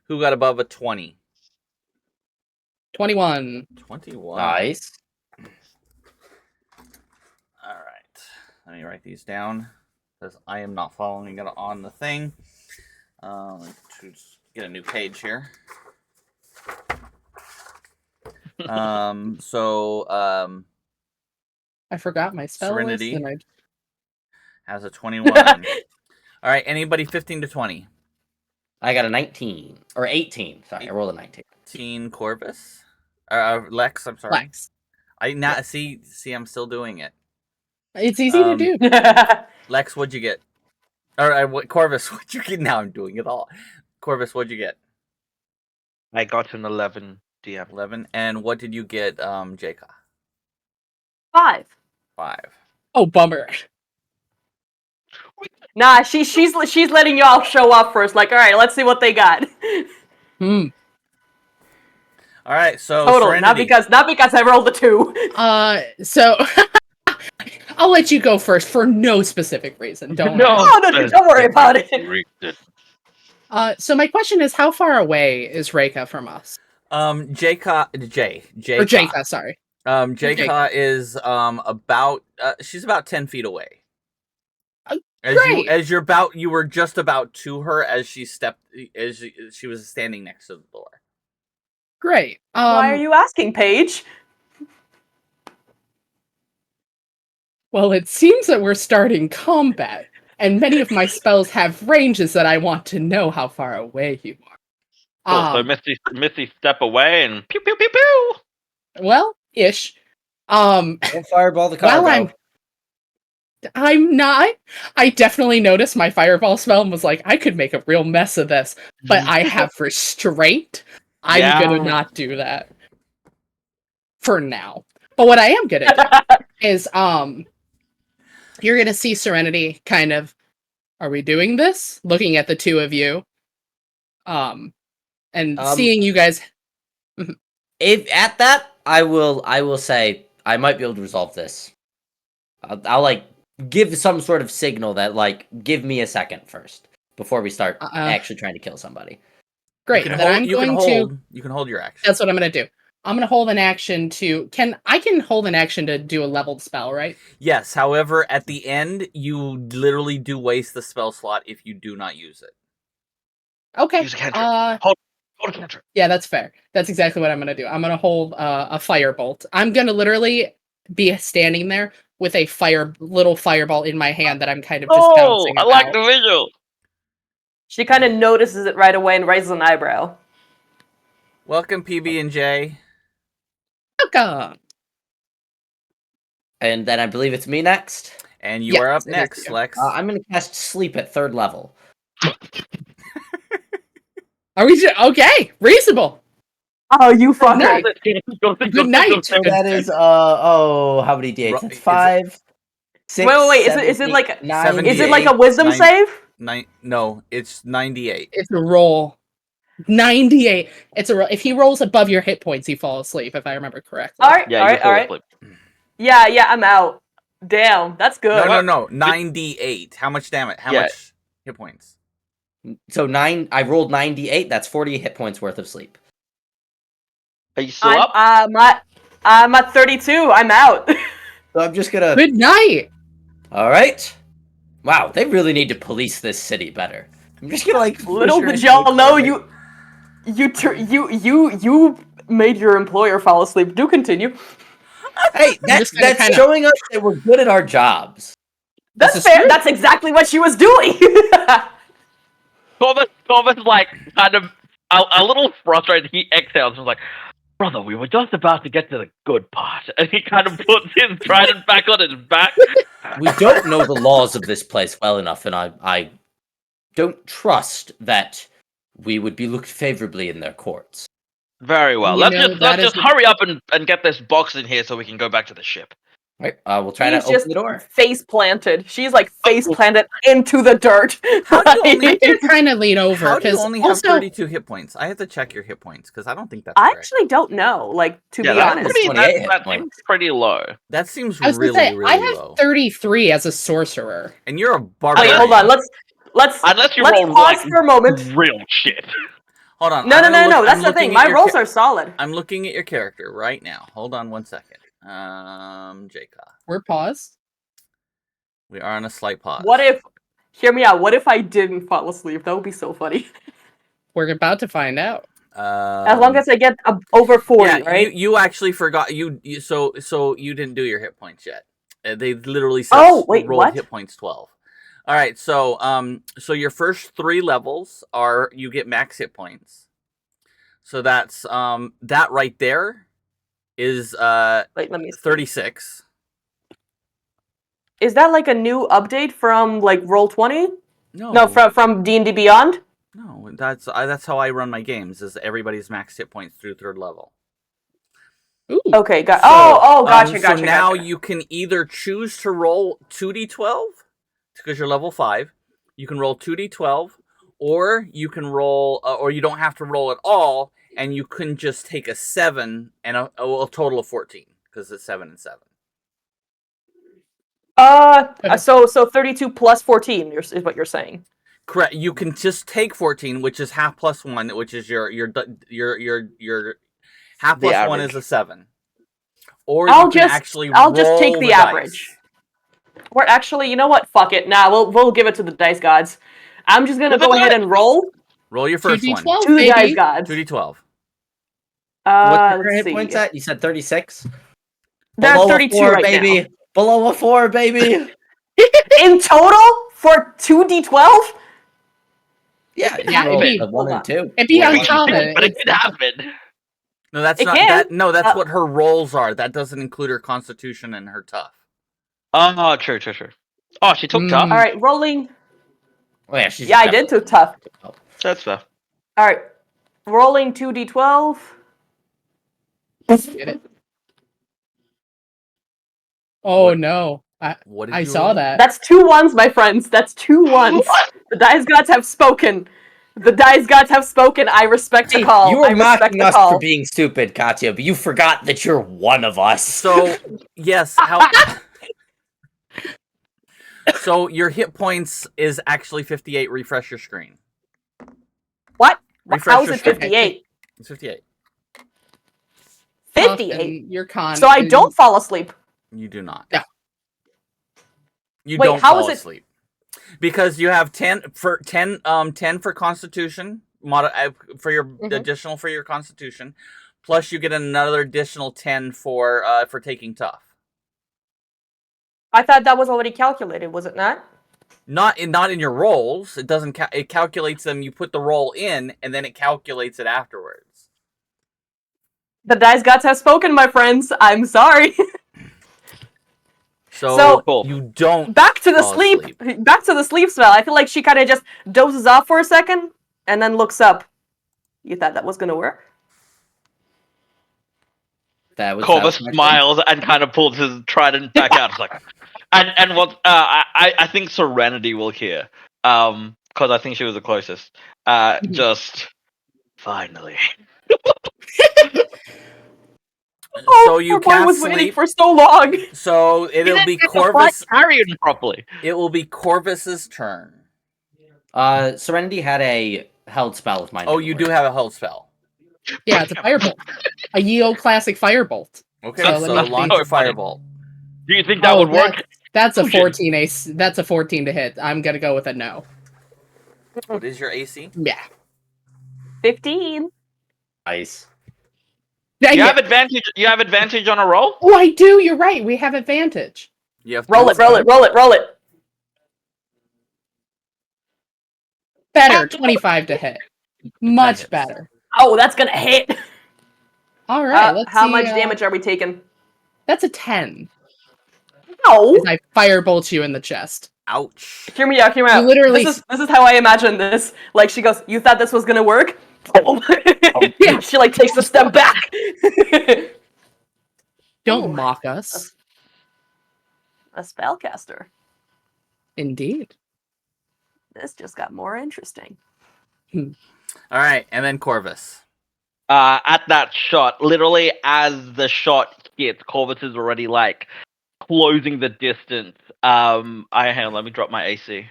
who got above a 20? 21. 21. Nice. Let me write these down because I am not following it on the thing. Let's get a new page here. I forgot my spell Serenity. list. And Has a 21. All right, anybody 15 to 20? I got a 19 or 18. Sorry, I rolled a 19. 18 Corvus. Lex, I'm sorry. Lex. I now see. I'm still doing it. It's easy to do. Lex, what'd you get? What Corvus? What'd you get? Now I'm doing it all. Corvus, what'd you get? I got an 11 DM. 11. And what did you get, Jacob? 5. 5. Oh, bummer. Nah, she's letting y'all show up first. Like, all right, let's see what they got. Hmm. All right, so Totally, Serenity. not because I rolled a 2. So I'll let you go first for no specific reason. Don't. Don't worry about it. So my question is, how far away is Reika from us? Or Jaika, sorry. Jaika is about she's about 10 feet away. Great. You were just about to her as she was standing next to the door. Great. Why are you asking, Paige? Well, it seems that we're starting combat, and many of my spells have ranges that I want to know how far away you are. Cool, so Misty step away and pew pew pew pew. Well, ish. Don't fireball the car, Well, I'm not. I definitely noticed my fireball spell and was like, I could make a real mess of this, but I have restraint. I'm gonna not do that. For now. But what I am gonna do is, you're gonna see Serenity kind of, are we doing this? Looking at the two of you. And seeing you guys. If at that, I will say I might be able to resolve this. I'll like give some sort of signal that like give me a second first before we start actually trying to kill somebody. Great. You You can hold your action. That's what I'm gonna do. I'm gonna hold an action to. I can hold an action to do a leveled spell, right? Yes. However, at the end, you literally do waste the spell slot if you do not use it. Okay. Use a cantrip. Hold a cantrip. Yeah, that's fair. That's exactly what I'm gonna do. I'm gonna hold a firebolt. I'm gonna literally be standing there with a little fireball in my hand that I'm kind of just bouncing I about. like the visual. She kind of notices it right away and raises an eyebrow. Welcome, PB&J. Welcome. And then I believe it's me next. And you are up next, Lex. I'm going to cast Sleep at 3rd level. Are we okay? Reasonable. Oh, you fucker. Good night. So that is how many d8s? That's 5, 6. Wait. 7, Is it 8, like 9? Is it like a wisdom save? No, it's 98. It's a roll. 98. It's a roll. If he rolls above your hit points, he falls asleep, if I remember correctly. All right. Yeah, I'm out. Damn, that's good. No. 98. How much damage? How much hit points? So I rolled 98. That's 40 hit points worth of sleep. Are you still up? I'm at 32. I'm out. So I'm just gonna. Good night. All right. Wow, they really need to police this city better. I'm just gonna like. Little did y'all know you made your employer fall asleep. Do continue. Hey, that's showing us that we're good at our jobs. That's fair. True. That's exactly what she was doing. Corvus like kind of a little frustrated. He exhales and was like, "Brother, we were just about to get to the good part," and he kind of puts his trident back on his back. We don't know the laws of this place well enough, and I don't trust that we would be looked favorably in their courts. Very well. Let's just hurry up and get this box in here so we can go back to the ship. Right. We'll try to open the door. Face planted. She's like face planted into the dirt. You're trying to lean over. How do you only have 32 hit points? I have to check your hit points because I don't think that's I correct. actually don't know. Like to be honest, that seems pretty low. That seems really low. I have 33 as a sorcerer, and you're a barbarian. Wait, hold on. Let's roll pause for a moment. Real shit. Hold on. No. That's the thing. My rolls are solid. I'm looking at your character right now. Hold on one second. Jacob. We're paused. We are on a slight pause. What if? Hear me out. What if I didn't fall asleep? That would be so funny. We're about to find out. As long as I get over 40, yeah, right? you actually forgot so you didn't do your hit points yet. They literally said Oh, wait, rolled what? hit points 12. All right, so your first 3 levels are you get max hit points. So that's that right there is Wait, let me see. 36. Is that like a new update from like Roll20? No, No, from D&D Beyond? no, that's how I run my games. Is everybody's max hit points through 3rd level. Ooh. Okay, got. So, Gotcha, so gotcha. now Gotcha. you can either choose to roll 2d12 because you're level 5. You can roll 2d12, or you can roll, or you don't have to roll at all, and you can just take a 7 and a total of 14 because it's 7 and 7. So 32 plus 14 is what you're saying. Correct. You can just take 14, which is half plus 1, which is your half The plus 1 average. is a 7. Or I'll you can just- actually I'll just take roll the dice. average. We're actually, you know what? Fuck it. Nah, we'll give it to the dice gods. I'm just gonna go ahead and roll Roll your first one. 2d12, to the dice baby. gods. 2d12. What's your Let's hit see. points at? You said 36? They're Below 32 a 4, right baby. now. Below a 4, baby. In total for 2d12? Yeah, Yeah, you roll it'd be- a 1 and 2. It'd be Well, uncommon. but it could happen. No, that's It not can. that. No, that's Uh, what her rolls are. That doesn't include her constitution and her tough. Oh, true. Oh, she took tough. Mm. All right, rolling. Oh, yeah, she's Yeah, I did definitely- too tough. That's fair. All right, rolling 2d12. Get it? Oh What- no! What did I you saw roll? that. That's 2 ones, my friends. That's 2 ones. The dice gods have spoken. The dice gods have spoken. I respect the Hey, call. you I were respect mocking the us call. for being stupid, Katya, but you forgot that you're one of us. So yes, how? So your hit points is actually 58. Refresh your screen. What? Refresh How is your it screen. 58? It's 58. 58. Austin, you're con. So I don't fall asleep. You do not. No. You Wait, don't how fall is it- asleep because you have 10 for Constitution for your additional for your Constitution, plus you get another additional 10 for taking tough. I thought that was already calculated, was it not? Not in your rolls. It doesn't. It calculates them. You put the roll in, and then it calculates it afterwards. The dice gods have spoken, my friends. I'm sorry. So Cool. you don't Back to the fall sleep. asleep. Back to the sleep spell. I feel like she kind of just dozes off for a second and then looks up. You thought that was gonna work? Corvus my smiles and kind of pulls his trident back out. It's like, and what I think Serenity will hear, because I think she was the closest. Just finally. So you poor boy can't was waiting sleep. for so long. So it'll be Corvus. Carrying properly. It will be Corvus's turn. Serenity had a held spell with mine. Oh, you do have a held spell. Yeah, it's a firebolt. A Yeo classic firebolt. Okay, So so let me launch think. your firebolt. Do you think that would work? That's a Oh, shit. 14 ace. That's a 14 to hit. I'm gonna go with a no. What is your AC? Yeah. 15. Nice. Dang You it. have advantage. You have advantage on a roll. Oh, I do. You're right. We have advantage. You have Roll it, roll it, roll it, roll it. Better. 25 to hit. Much hits. better. Oh, that's gonna hit. All right. Let's How see, much damage are we taking? That's a 10. No. As I firebolt you in the chest. Ouch. Hear me out, hear me You out. literally- This is how I imagine this. Like she goes, you thought this was gonna work? Yeah. She like takes a step back. Don't Ooh. mock us. A spellcaster. Indeed. This just got more interesting. All right, and then Corvus. At that shot, literally as the shot hits, Corvus is already like closing the distance. Hang on, let me drop my AC.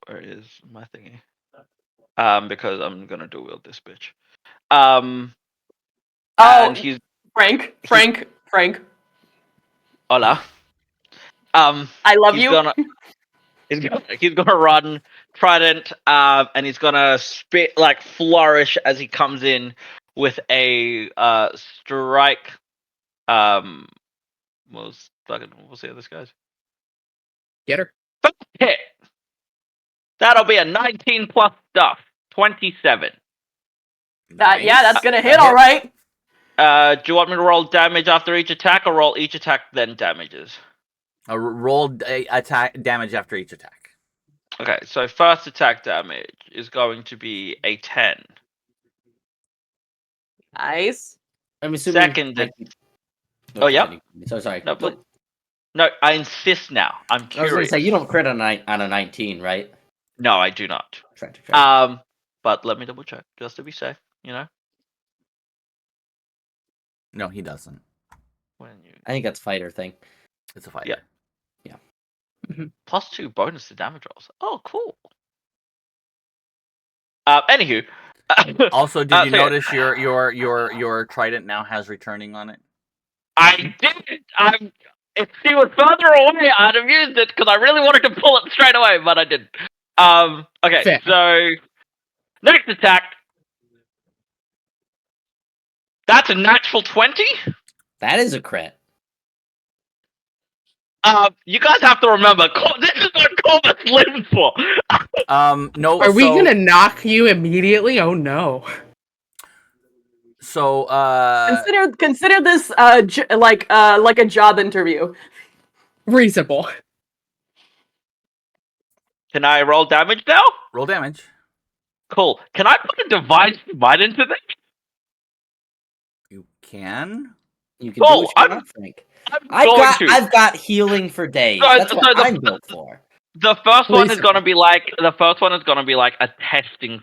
Where is my thingy? Because I'm gonna dual wield this bitch. Oh, And he's Frank. Hola. I love he's you. gonna he's gonna run trident, and he's gonna spit like flourish as he comes in with a strike. We'll see how this goes. Get her. Hit. That'll be a 19 plus stuff. 27. Yeah, that's gonna hit, That all right. Do you want me to roll damage after each attack, or roll each attack then damages? Roll attack damage after each attack. Okay, so first attack damage is going to be a 10. Nice. I'm assuming. Second. Oh, yeah. continue. So sorry. No, but no, I insist now. I'm curious. I was going to say you don't crit on a 19, right? No, I do not. Try. But let me double check just to be safe. You know. No, he doesn't. When you I think that's fighter thing. It's a fighter. Yeah. +2 bonus to damage rolls. Oh, cool. Anywho. Also, did you so notice your trident now has returning on it? I did. If she was further away, I'd have used it because I really wanted to pull it straight away, but I didn't. Okay, Fair. so next attack. That's a natural 20. That is a crit. You guys have to remember, this is what Corvus lives for. No. Are we gonna knock you immediately? Oh no. So, Consider this like a job interview. Reasonable. Can I roll damage now? roll damage. Cool. Can I put a divine smite into this? You can. You can do what you want, Frank. I've got healing for days. That's what I'm built for. The first one is Reasonable. gonna be like a testing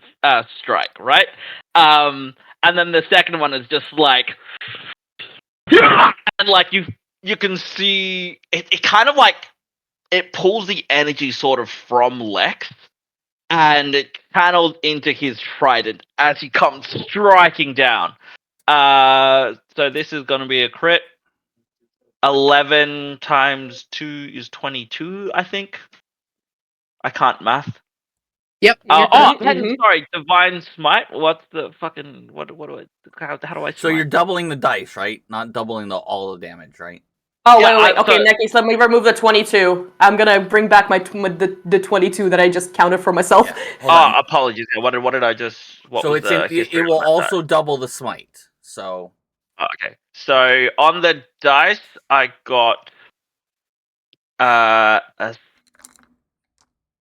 strike, right? And then the second one is just like, and like you can see it kind of like it pulls the energy sort of from Lex, and it channels into his trident as he comes striking down. So this is gonna be a crit. 11 times 2 is 22, I think. I can't math. Yep. Sorry, divine smite. What's the fucking what do I? How do I? So you're doubling the dice, right? Not doubling all the damage, right? Oh, wait. Okay, Neki, so let me remove the 22. I'm gonna bring back the 22 that I just counted for myself. Yeah, apologies. What did I just? So it will also double the smite. So. Okay. So on the dice, I got a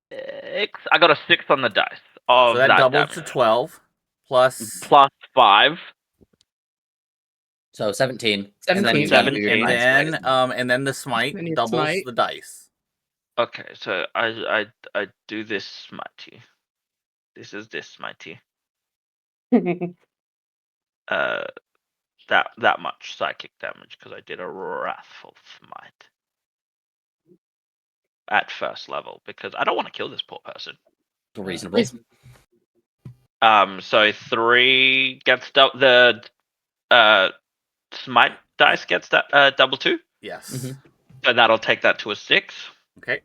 6. I got a 6 on the dice. So that doubles to 12 plus 5. So 17. 17. And then the smite Then your doubles smite. the dice. Okay, so I do this smitey. This is this smitey. That much psychic damage because I did a wrathful smite at first level because I don't want to kill this poor person. Reasonable. So 3 gets the smite dice gets that double 2. Yes. Mm-hmm. So that'll take that to a 6. Okay.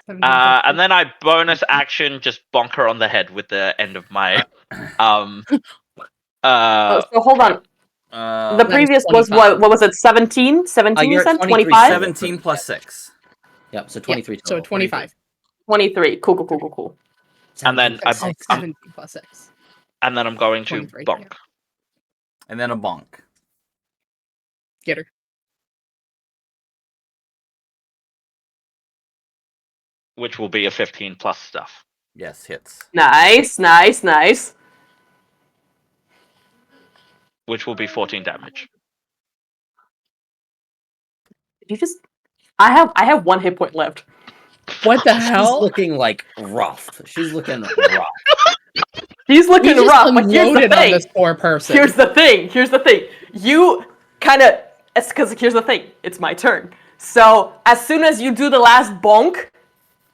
And then I bonus action just bonk her on the head with the end of my so hold on. The previous was 25. what was it? 17? 17 you you're said? 23. 25? 17 plus 6. Yep, so 23 So total. 25. 23. Cool. And then Oh, 17 plus 6. and then I'm going to 23, bonk. yeah. And then a bonk. Get her. Which will be a 15 plus stuff. Yes, hits. Nice. Which will be 14 damage. Did you just... I have 1 hit point left. What the She's hell? looking like rough. She's looking rough. He's looking You just rough, but here's the unloaded on thing. this poor person. Here's the thing. You kind of... It's because here's the thing. It's my turn. So, as soon as you do the last bonk,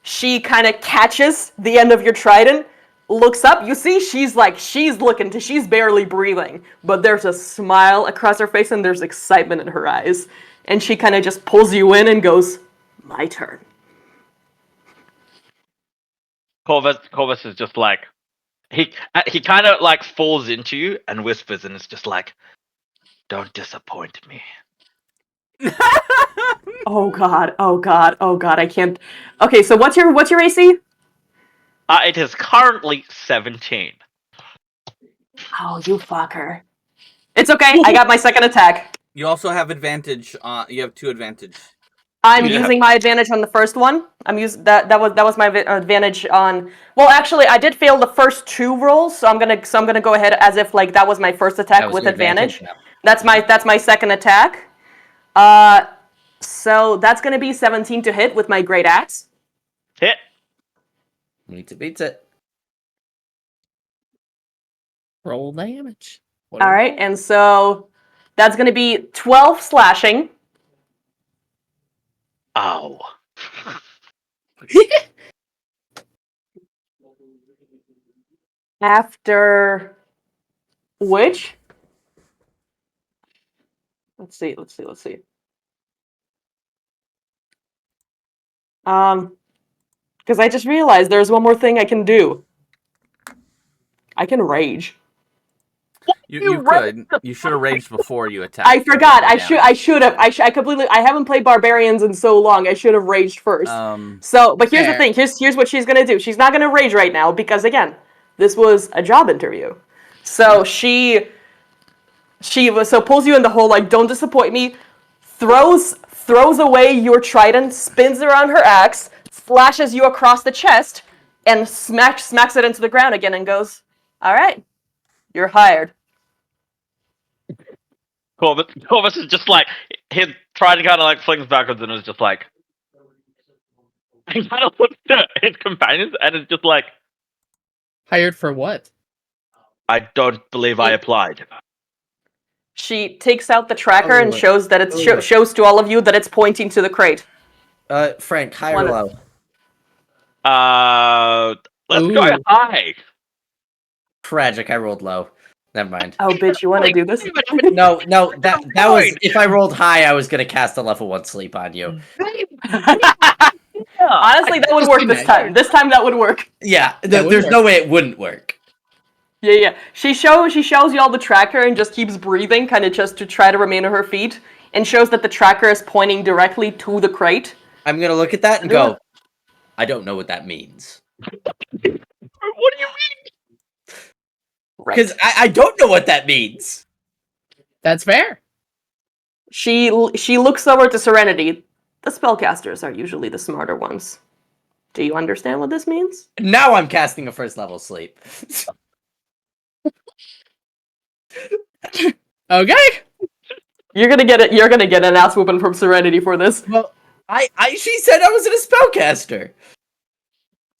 she kind of catches the end of your trident, looks up. You see, she's barely breathing, but there's a smile across her face and there's excitement in her eyes. And she kind of just pulls you in and goes, My turn. Corvus is just like he kind of like falls into you and whispers, and it's just like, "Don't disappoint me." Oh god, oh god, oh god, I can't. Okay, so what's your AC? It is currently 17. Oh, you fucker. It's okay, I got my second attack. You also have advantage. You have 2 advantage. I'm Yeah. using my advantage on the first one. I'm using that was my advantage on. Well, actually, I did fail the first 2 rolls, so I'm gonna go ahead as if like that was my first That attack was with your advantage. yeah. That's my second attack. So that's gonna be 17 to hit with my great axe. Hit. Beats it. Roll damage. All right, and so that's gonna be 12 slashing. Ow. After which, let's see. Because I just realized there's one more thing I can do. I can rage. You could. You should have raged before you attacked. I forgot. I should have. I completely. I haven't played barbarians in so long. I should have raged first. So, but here's the thing. Here's what she's gonna do. She's not gonna rage right now because again, this was a job interview. So she pulls you in the hole like, don't disappoint me. Throws away your trident, spins around her axe, slashes you across the chest, and smacks it into the ground again, and goes, "All right, you're hired." Corvus is just like his trident kind of like flings backwards and is just like. He kind of looks at his companions and is just like, Hired for what? "I don't believe I applied." She takes out the tracker and wait. shows that it shows to all of you that it's pointing to the crate. Frank, high or low? Let's go high. Tragic, I rolled low. Never mind. Oh, bitch, you want to do this? No, that was if I rolled high, I was gonna cast a level 1 sleep on you. Honestly, that would work this time. This time that would work. Yeah, would there's work. no way it wouldn't work. Yeah. She shows you all the tracker and just keeps breathing, kind of just to try to remain on her feet, and shows that the tracker is pointing directly to the crate. I'm gonna look at that and go, I don't know what that means. What do you mean? Because I don't know what that means. That's fair. She looks over to Serenity. The spellcasters are usually the smarter ones. Do you understand what this means? Now I'm casting a first level sleep. Okay. You're gonna get an ass whooping from Serenity for this. Well, she said I wasn't a spellcaster.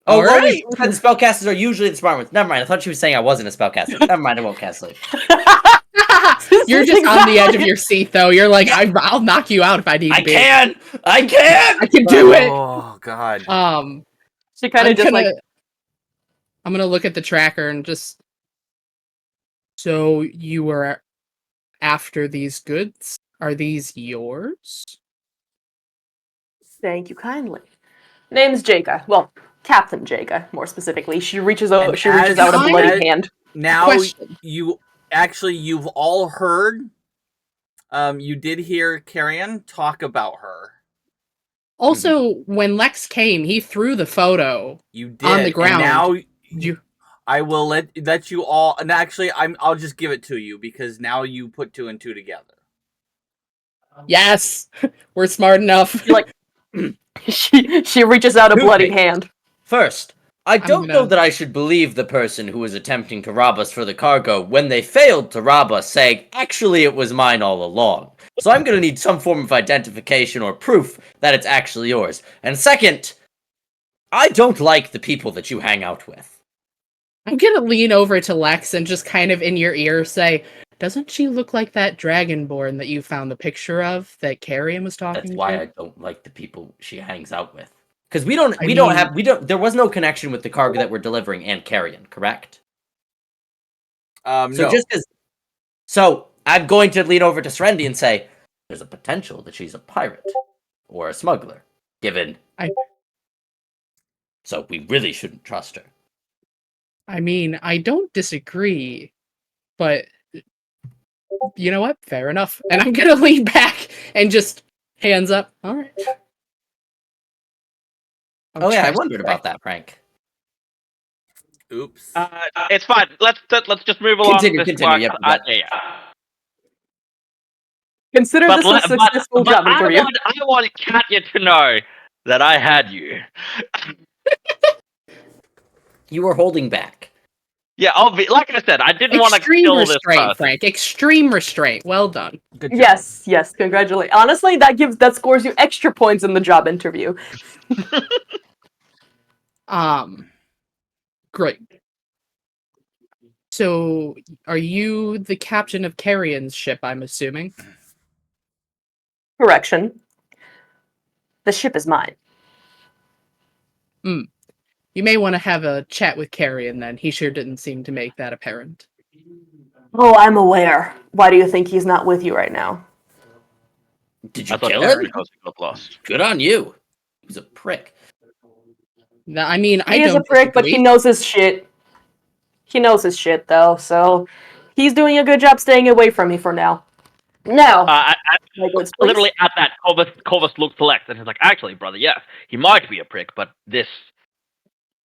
Oh, right. Said spellcasters are usually the smart ones. Never mind. I thought she was saying I wasn't a spellcaster. Never mind. I won't cast sleep. You're just on the edge of your seat, though. You're like, I'll knock you out if I need to be. I I can do it. Oh god. She kind of just like. I'm gonna look at the tracker and just. So you were after these goods? Are these yours? Thank you kindly. Name's Jaka. Well, Captain Jaka, more specifically. She reaches out. She reaches out a bloody hand. Now you've all heard. You did hear Carrion talk about her. Also, when Lex came, he threw the photo. You did on the ground. And now I will let you all. And actually, I'll just give it to you because now you put 2 and 2 together. Yes, we're smart enough. She reaches out a bloody hand. First, I don't know that I should believe the person who was attempting to rob us for the cargo when they failed to rob us, saying, actually it was mine all along. So I'm gonna need some form of identification or proof that it's actually yours. And second, I don't like the people that you hang out with. I'm gonna lean over to Lex and just kind of in your ear say, doesn't she look like that Dragonborn that you found the picture of that Carrion was talking That's to? why I don't like the people she hangs out with. Because there was no connection with the cargo that we're delivering and Carrion, correct? No. So I'm going to lean over to Serenity and say, there's a potential that she's a pirate or a smuggler. given. So we really shouldn't trust her. I mean, I don't disagree, but you know what? Fair enough. And I'm gonna lean back and just hands up. All right. Oh yeah, I wondered about that, Frank. Oops. It's fine. Let's just move along. Continue, This continue, work. yep, Yeah. Consider this a successful job I interview. want Katya to know that I had you. You were holding back. Yeah, like I said, I didn't want to Extreme kill this restraint, person. Frank. Extreme restraint. Well done. Good job. Yes, congratulations. Honestly, that scores you extra points in the job interview. Great. So, are you the captain of Carrion's ship, I'm assuming? Correction. The ship is mine. You may want to have a chat with Carrion then. He sure didn't seem to make that apparent. Oh, I'm aware. Why do you think he's not with you right now? Did you I thought kill Aaron him? because he got lost. Good on you. He was a prick. No, I mean, I He is don't a prick, but he disagree. knows his shit. He knows his shit, though, so he's doing a good job staying away from me for now. Now, my goods, please. Literally at that, Corvus looked select, and he's like, actually, brother, yes, he might be a prick, but this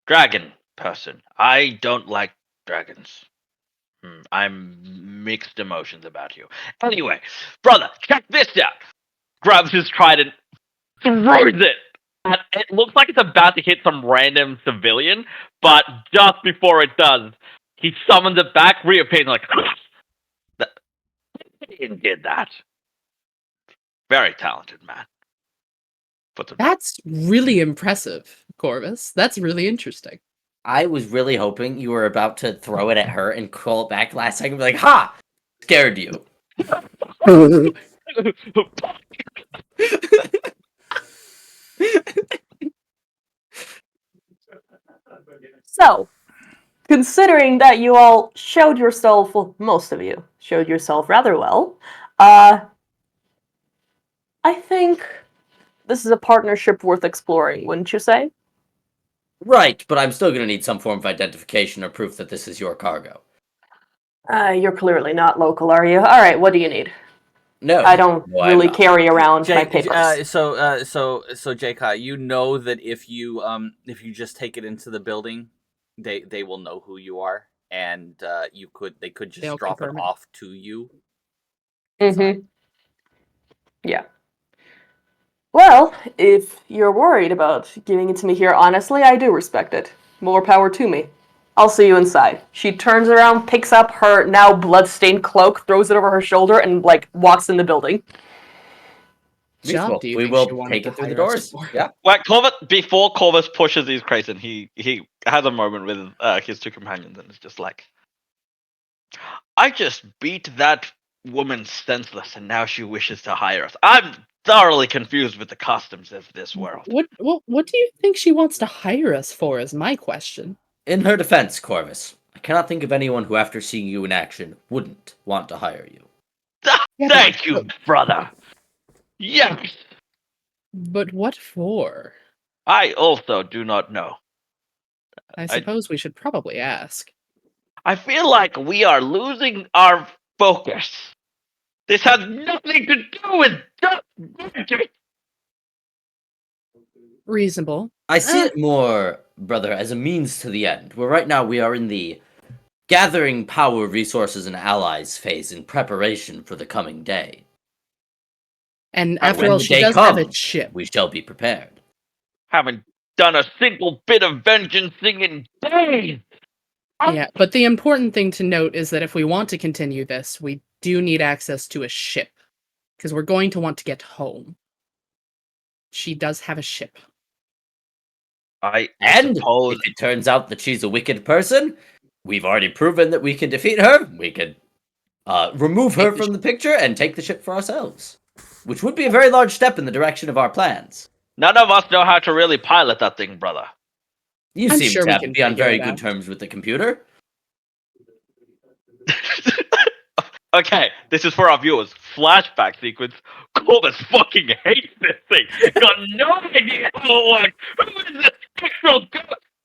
dragon person, I don't like dragons. I'm mixed emotions about you. Anyway, brother, check this out. Grabs his trident, throws it. And it looks like it's about to hit some random civilian, but just before it does, he summons it back, reappears, like, he did that. Very talented man. That's really impressive, Corvus. That's really interesting. I was really hoping you were about to throw it at her and call it back last second. Be like, ha! Scared you. So, considering that you all showed yourself, well, most of you showed yourself rather well, I think this is a partnership worth exploring, wouldn't you say? Right, but I'm still going to need some form of identification or proof that this is your cargo. You're clearly not local, are you? All right, what do you need? No, I don't no, I'm really not. carry around my papers. So J-Kai, you know that if you just take it into the building, they will know who you are, and they could just They'll drop it confirm it. off to you. Mm-hmm. Yeah. Well, if you're worried about giving it to me here, honestly, I do respect it. More power to me. I'll see you inside. She turns around, picks up her now blood-stained cloak, throws it over her shoulder, and, walks in the building. Job do you We think she will wanted take to it through the hire us doors. for? Yeah. Like before Corvus pushes these crates, and he has a moment with his two companions, and it's just like, I just beat that woman senseless, and now she wishes to hire us. I'm thoroughly confused with the customs of this world. What do you think she wants to hire us for? Is my question. In her defense, Corvus, I cannot think of anyone who, after seeing you in action, wouldn't want to hire you. Yeah, Thank you, brother. Yes, But what for? I also do not know. I suppose we should probably ask. I feel like we are losing our focus. This has nothing to do with magic. Reasonable. I see it more, brother, as a means to the end, where right now we are in the gathering power, resources, and allies phase in preparation for the coming day. And But after when all, the she day does have a comes, ship. we shall be prepared. Haven't done a single bit of vengeancing in days. Yeah, but the important thing to note is that if we want to continue this, we do need access to a ship. Because we're going to want to get home. She does have a ship. And suppose if it turns out that she's a wicked person, we've already proven that we can defeat her. We can remove her from the picture and take the ship for ourselves. Which would be a very large step in the direction of our plans. none of us know how to really pilot that thing, brother. You I'm seem sure to we have can be on figure very it good out. terms with the computer. Okay, this is for our viewers. Flashback sequence. Corvus fucking hates this thing. Got no idea how it works. Who is this actual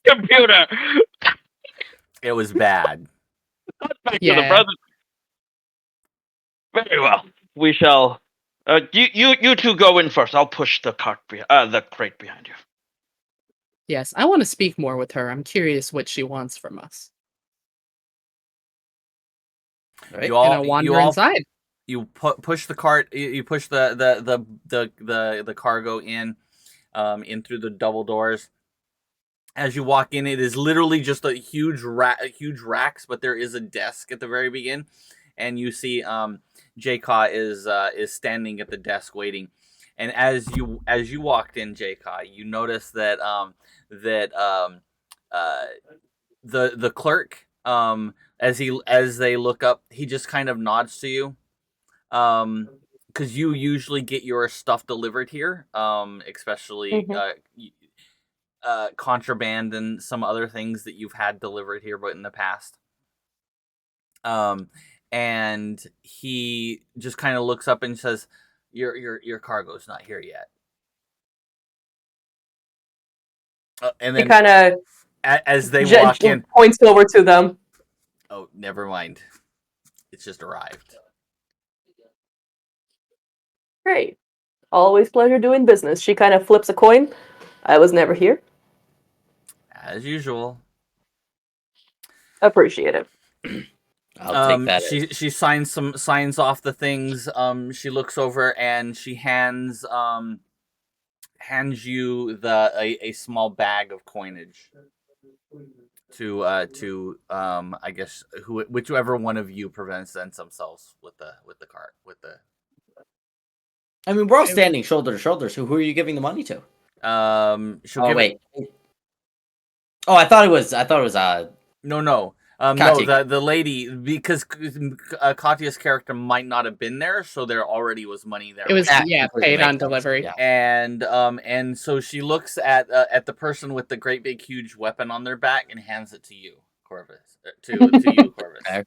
computer? It was bad. Back to the Yeah. present. Very well. We shall. You two go in first. I'll push the the crate behind you. Yes, I want to speak more with her. I'm curious what she wants from us. Right? You all, Gonna wander you all, inside. you push the cart. You push the cargo in through the double doors. As you walk in, it is literally just a huge racks, but there is a desk at the very beginning, and you see J-Ka is standing at the desk waiting. And as you walked in, J-Ka, you notice that the clerk, as they look up, he just kind of nods to you, because you usually get your stuff delivered here, especially contraband and some other things that you've had delivered here, but in the past. And he just kind of looks up and says, "Your cargo's not here yet." And He then, kind of as they walk in, points over to them. "Oh, never mind. It's just arrived." Great. Always pleasure doing business. She kind of flips a coin. I was never here. As usual. Appreciate it. I'll take that. She signs off the things. She looks over and she hands you a small bag of coinage to I guess whichever one of you presents themselves with the cart with the. I mean, we're all standing shoulder to shoulder. So who are you giving the money to? Wait. Oh, I thought it was. No. No, the lady, because Katya's character might not have been there, so there already was money there. It was paid on delivery. Yeah. And so she looks at the person with the great big huge weapon on their back and hands it to you, Corvus. To you, Corvus. Okay.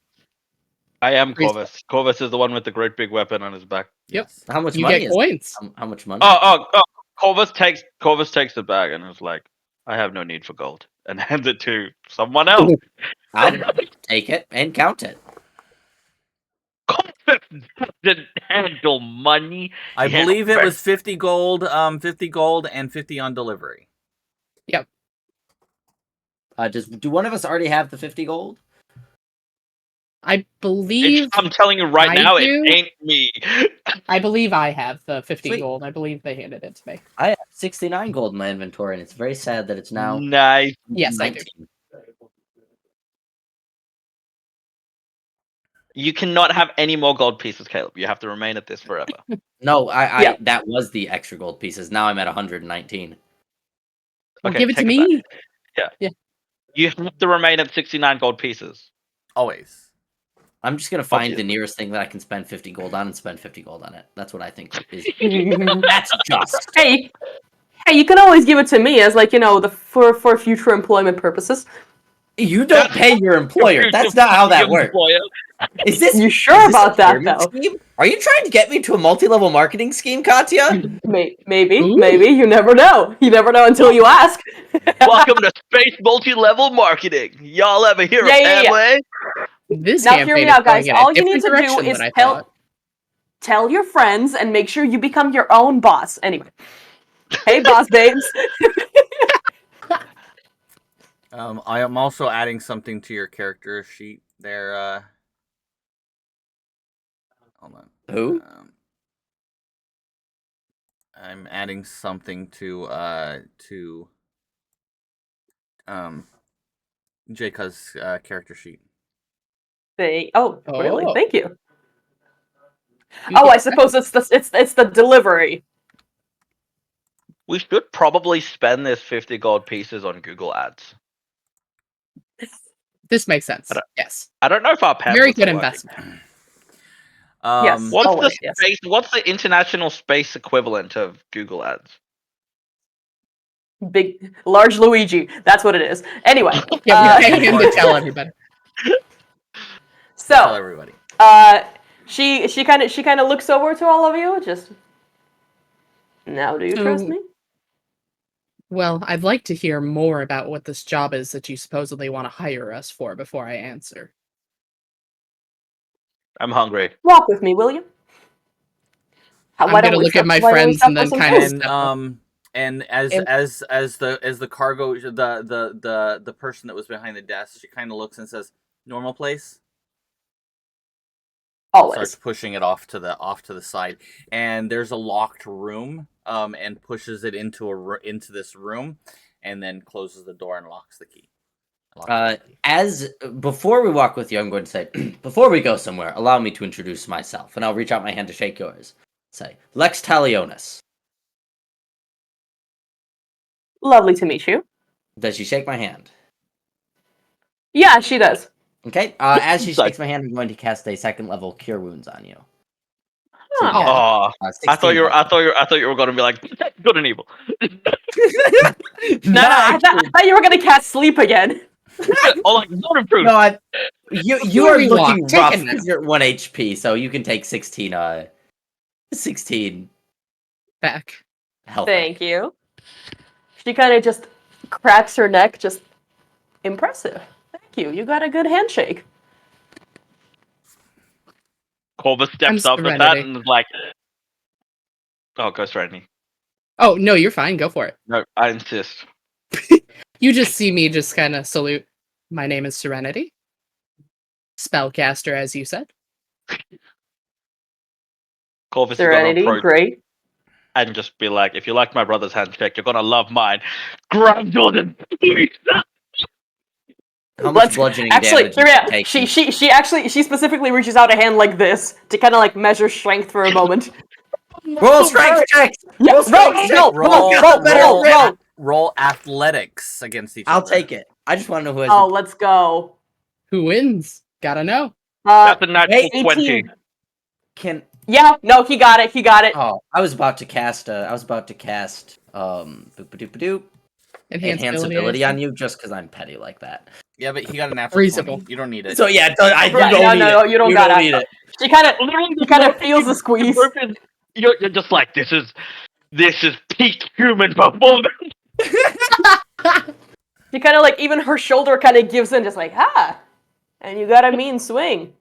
I am Corvus. Corvus is the one with the great big weapon on his back. Yep. Yes. How much You money get is coins. How much money? Oh, Corvus takes the bag and is like, I have no need for gold, and hands it to someone else. I'll take it and count it. Corvus doesn't handle money. I He believe it handles was 50 gold, and 50 on delivery. Yep. Do one of us already have the 50 gold? I believe I'm telling you right I now, do. it ain't me. I believe I have the 50 Sweet. gold. I believe they handed it to me. I have 69 gold in my inventory, and it's very sad that it's now Nice. Yes, I do. 19. You cannot have any more gold pieces, Caleb. You have to remain at this forever. No, Yeah. that was the extra gold pieces. Now I'm at 119. Well, Okay, give it to take it me. You have to remain at 69 gold pieces. Always. I'm just gonna find the Obviously. nearest thing that I can spend 50 gold on and spend 50 gold on it. That's what I think is. That's just. Hey, you can always give it to me as for future employment purposes. You don't pay your employer. That's not how that works. Is this? You sure is this about a that, pyramid though? scheme? Are you trying to get me to a multi-level marketing scheme, Katya? Maybe. Ooh. You never know. You never know until you ask. Welcome to Space Multi-Level Marketing. Y'all ever hear of Yeah. Amway? This Now hear campaign me is out, guys. going in a All you need different to do direction is than I thought. tell your friends and make sure you become your own boss. Anyway. Hey, boss babes. I am also adding something to your character sheet there. Hold on. Who? I'm adding something to J-Ka's character sheet. Really? Oh. Thank you. You Oh, get I suppose it's the delivery. We should probably spend this 50 gold pieces on Google Ads. This makes sense. I don't- Yes. I don't know if our pamphlets Very good are working. investment. Yes. What's Always, the yes. space? What's the international space equivalent of Google Ads? Big, large Luigi. That's what it is. Anyway. Yeah, we pay him to tell everybody. Tell So, everybody. she kind of looks over to all of you. Just Now, do you trust me? Well, I'd like to hear more about what this job is that you supposedly want to hire us for before I answer. I'm hungry. Walk with me, will you? I'm gonna look at my why don't we friends stop and for then some kind of food? step up. And as And- the cargo the person that was behind the desk, she kind of looks and says, "Normal place." Always. Starts pushing it off to the side, and there's a locked room, and pushes it into this room, and then closes the door and locks the key. Before we walk with you, I'm going to say, before we go somewhere, allow me to introduce myself, and I'll reach out my hand to shake yours. Say, Lex Talionis. Lovely to meet you. Does she shake my hand? Yeah, she does. Okay. As she Sorry. shakes my hand, I'm going to cast a 2nd level Cure Wounds on you. Huh. So, yeah, Oh, I 16 thought you were gonna be like good and evil. No, I thought you were gonna cast sleep again. Oh, like not improved. No, you Before are we looking walk, take rough a nap. because you're at 1 HP, so you can take 16 Back. health. Thank you. She kind of just cracks her neck, just impressive. Thank you. You got a good handshake. Corvus steps I'm up with that Serenity. and is like, "Oh, go Serenity." Oh, no, you're fine. Go for it. No, I insist. You just see me just kind of salute. My name is Serenity. Spellcaster, as you said. Corvus Serenity, is gonna approach great. and just be like, "If you like my brother's handshake, you're gonna love mine." Grab Jordan. How much bludgeoning actually, damage? she specifically reaches out a hand like this to kind of like measure strength for a moment. Roll strength check. Yeah, Roll strength check. Roll athletics against each other. I'll take it. I just want to know who has. Oh, let's go. Who wins? Gotta know. That's a natural 18. 20. Can Yeah, no, he got it. He got it. Oh, I was about to cast. Boop-a-doop-a-doop, Enhance enhance ability ability on you just because I'm petty like that. Yeah, but he got a natural Reasonable. 20. You don't need it. So yeah, you Yeah, don't need no, it. you don't got need it. it. She kind of Literally, feels the squeeze. You're just like, this is peak human performance. She kind of like, even her shoulder kind of gives in, just like, and you got a mean swing.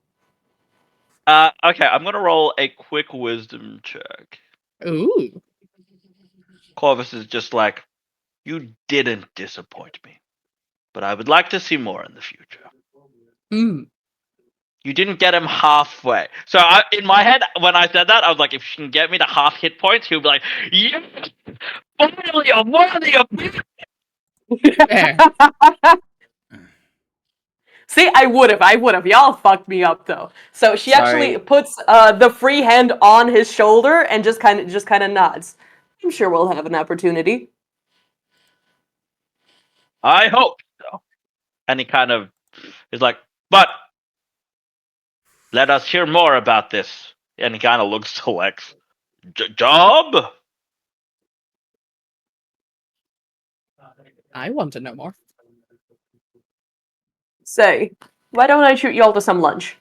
Okay, I'm gonna roll a quick wisdom check. Ooh. Corvus is just like, you didn't disappoint me, but I would like to see more in the future. Hmm. You didn't get him halfway. So in my head, when I said that, I was like, if she can get me to half hit points, he'll be like, yes, finally, I'm worthy of me. Fair. See, I would have. Y'all fucked me up though. So she actually Sorry. puts the free hand on his shoulder and just kind of nods. I'm sure we'll have an opportunity. I hope so. And he kind of is like, but let us hear more about this. And he kind of looks to Lex. Job? I want to know more. Say, why don't I treat y'all to some lunch?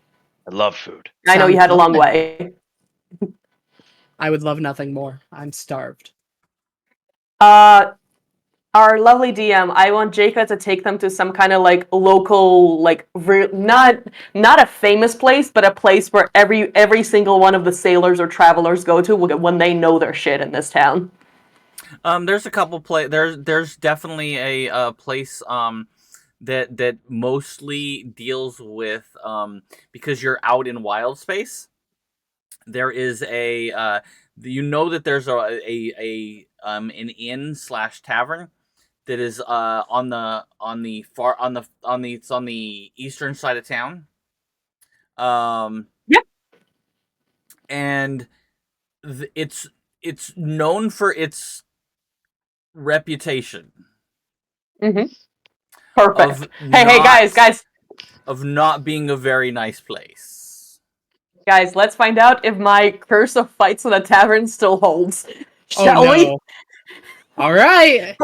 I love food. I know you Sounds had a long lovely. way. I would love nothing more. I'm starved. Our lovely DM, I want Jacob to take them to some kind of like local, like not a famous place, but a place where every single one of the sailors or travelers go to when they know their shit in this town. There's a couple there's definitely a place that mostly deals with because you're out in wild space. There is that there's an inn / tavern that is on the eastern side of town. Yeah. And it's known for its reputation. Mm-hmm. Perfect. Hey, guys. Of not being a very nice place. Guys, let's find out if my curse of fights in the tavern still holds. Shall we? All right.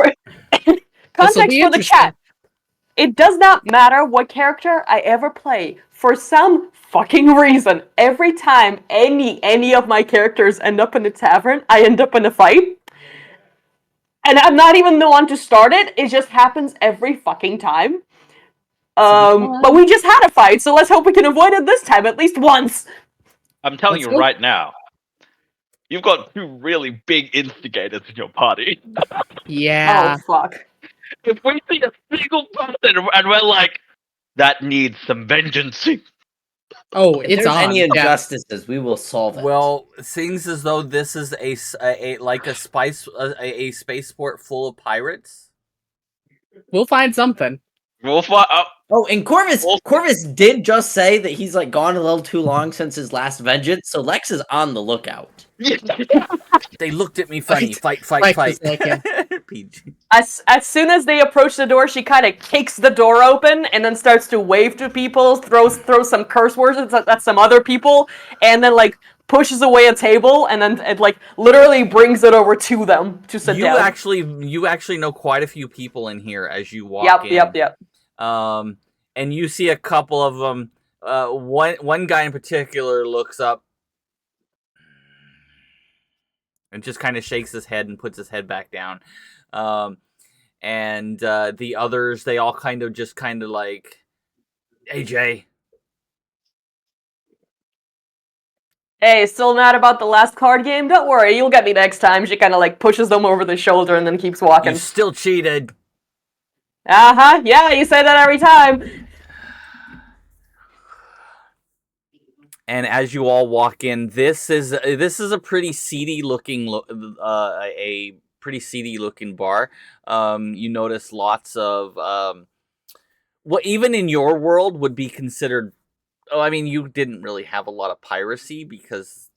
Context for the chat. It does not matter what character I ever play. For some fucking reason, every time any of my characters end up in a tavern, I end up in a fight. And I'm not even the one to start it. It just happens every fucking time. But we just had a fight, so let's hope we can avoid it this time at least once. I'm telling Let's you go. right now, you've got 2 really big instigators in your party. Yeah. Oh fuck. If we see a single person and we're like, that needs some vengeance. Oh, If it's there's on. any Yeah. injustices, we will solve it. Well, seems as though this is a spaceport full of pirates. We'll find something. We'll fight. Oh, and Corvus Well- Corvus did just say that he's like gone a little too long since his last vengeance, so Lex is on the lookout. They looked at me funny. Fight. Lex is looking. PG. As soon as they approach the door, she kind of kicks the door open and then starts to wave to people, throws some curse words at some other people, and then like pushes away a table and then it like literally brings it over to them to sit down. You actually know quite a few people in here as you walk in. Yep. And you see a couple of them. One guy in particular looks up and just kind of shakes his head and puts his head back down. And the others, they all kind of like, AJ. Hey, still mad about the last card game? Don't worry, you'll get me next time. She kind of like pushes them over the shoulder and then keeps walking. You still cheated. Uh-huh, yeah, you say that every time. And as you all walk in, this is a pretty seedy looking bar. You notice lots of what even in your world would be considered. Oh, I mean, you didn't really have a lot of piracy because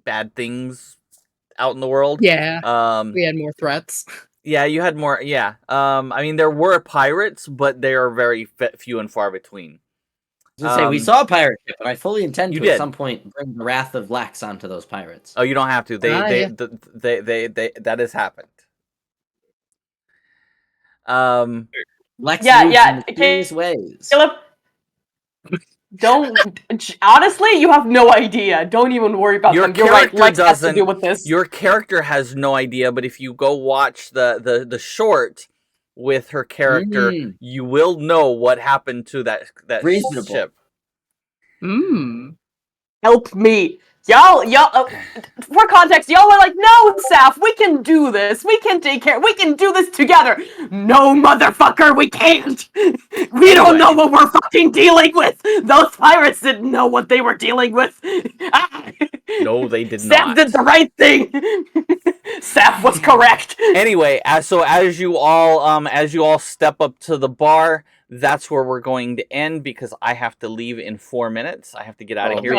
bad things out in the world. Yeah. We had more threats. Yeah, you had more. Yeah. I mean, there were pirates, but they are very few and far between. I was gonna say, we saw a pirate ship, and I fully intend to did. at some point bring the wrath of Lax onto those pirates. Oh, you don't have to. They that has happened. Lex Yeah, moves yeah, in mysterious ways. Philip, don't. Honestly, you have no idea. Don't even worry about them. You're right. Lex has to deal with this. Your character has no idea, but if you go watch the short with her character, you will know what happened to that ship. Help me. Y'all, for context, y'all were like, no, Saf, we can do this. We can take care. We can do this together. No, motherfucker, we can't. We don't know what we're fucking dealing with. Those pirates didn't know what they were dealing with. No, they did not. Saf did the right thing. Saf was correct. Anyway, as you all step up to the bar, that's where we're going to end because I have to leave in 4 minutes. I have to get out of here.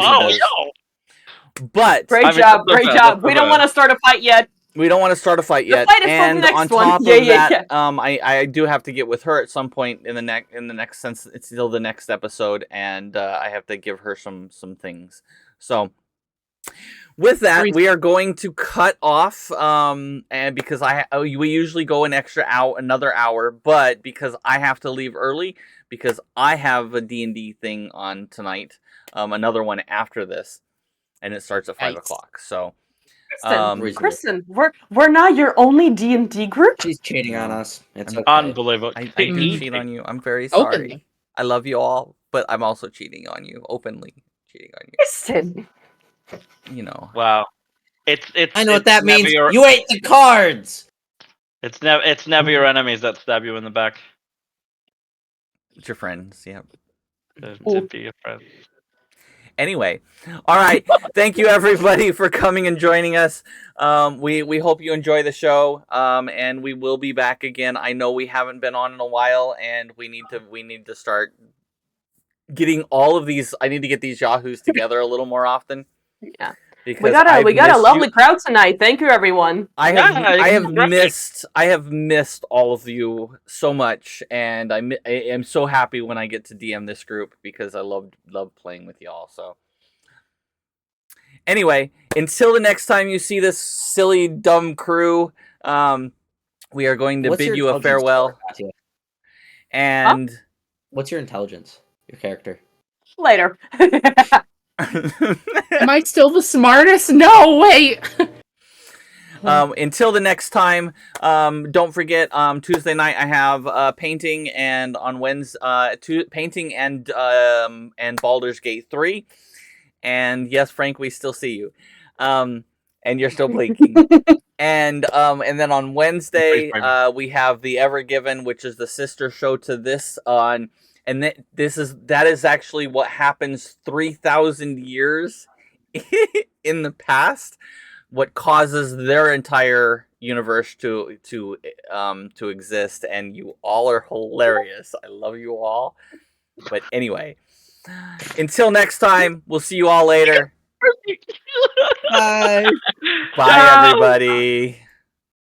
But great job. We don't want to start a fight yet. We don't want to start a fight yet. The fight is and from the next on one. top of that, I do have to get with her at some point in the next sense. It's still the next episode, and I have to give her some things. So with that, we are going to cut off. And because we usually go another hour, but because I have to leave early because I have a D&D thing on tonight, another one after this, and it starts at 5 o'clock. So. Kristen, we're not your only D&D group. She's cheating on us. It's okay. Unbelievable. I didn't cheat on you. I'm very sorry. Openly. I love you all, but I'm also cheating on you. Openly cheating on you. Kristen. You know. Wow. It's. I know what that means. You ate the cards. It's never your enemies that stab you in the back. It's your friends. Yeah. It'd be your friends. Anyway, all right. Thank you everybody for coming and joining us. We hope you enjoy the show. And we will be back again. I know we haven't been on in a while, and we need to start getting all of these. I need to get these yahoos together a little more often. Yeah. Because we got a lovely crowd tonight. Thank you, everyone. I have missed all of you so much, and I am so happy when I get to DM this group because I love playing with y'all. So anyway, until the next time you see this silly dumb crew, we are going to bid you a farewell. And what's your intelligence? Your character? Later. Am I still the smartest? No, wait. Until the next time, don't forget Tuesday night I have painting, and on Wednesday painting and Baldur's Gate 3. And yes, Frank, we still see you, and you're still blinking. And then on Wednesday we have the Ever Given, which is the sister show to this on. And that is actually what happens 3,000 years in the past. What causes their entire universe to exist, and you all are hilarious. I love you all. But anyway, until next time, we'll see you all later. Bye. Bye, everybody.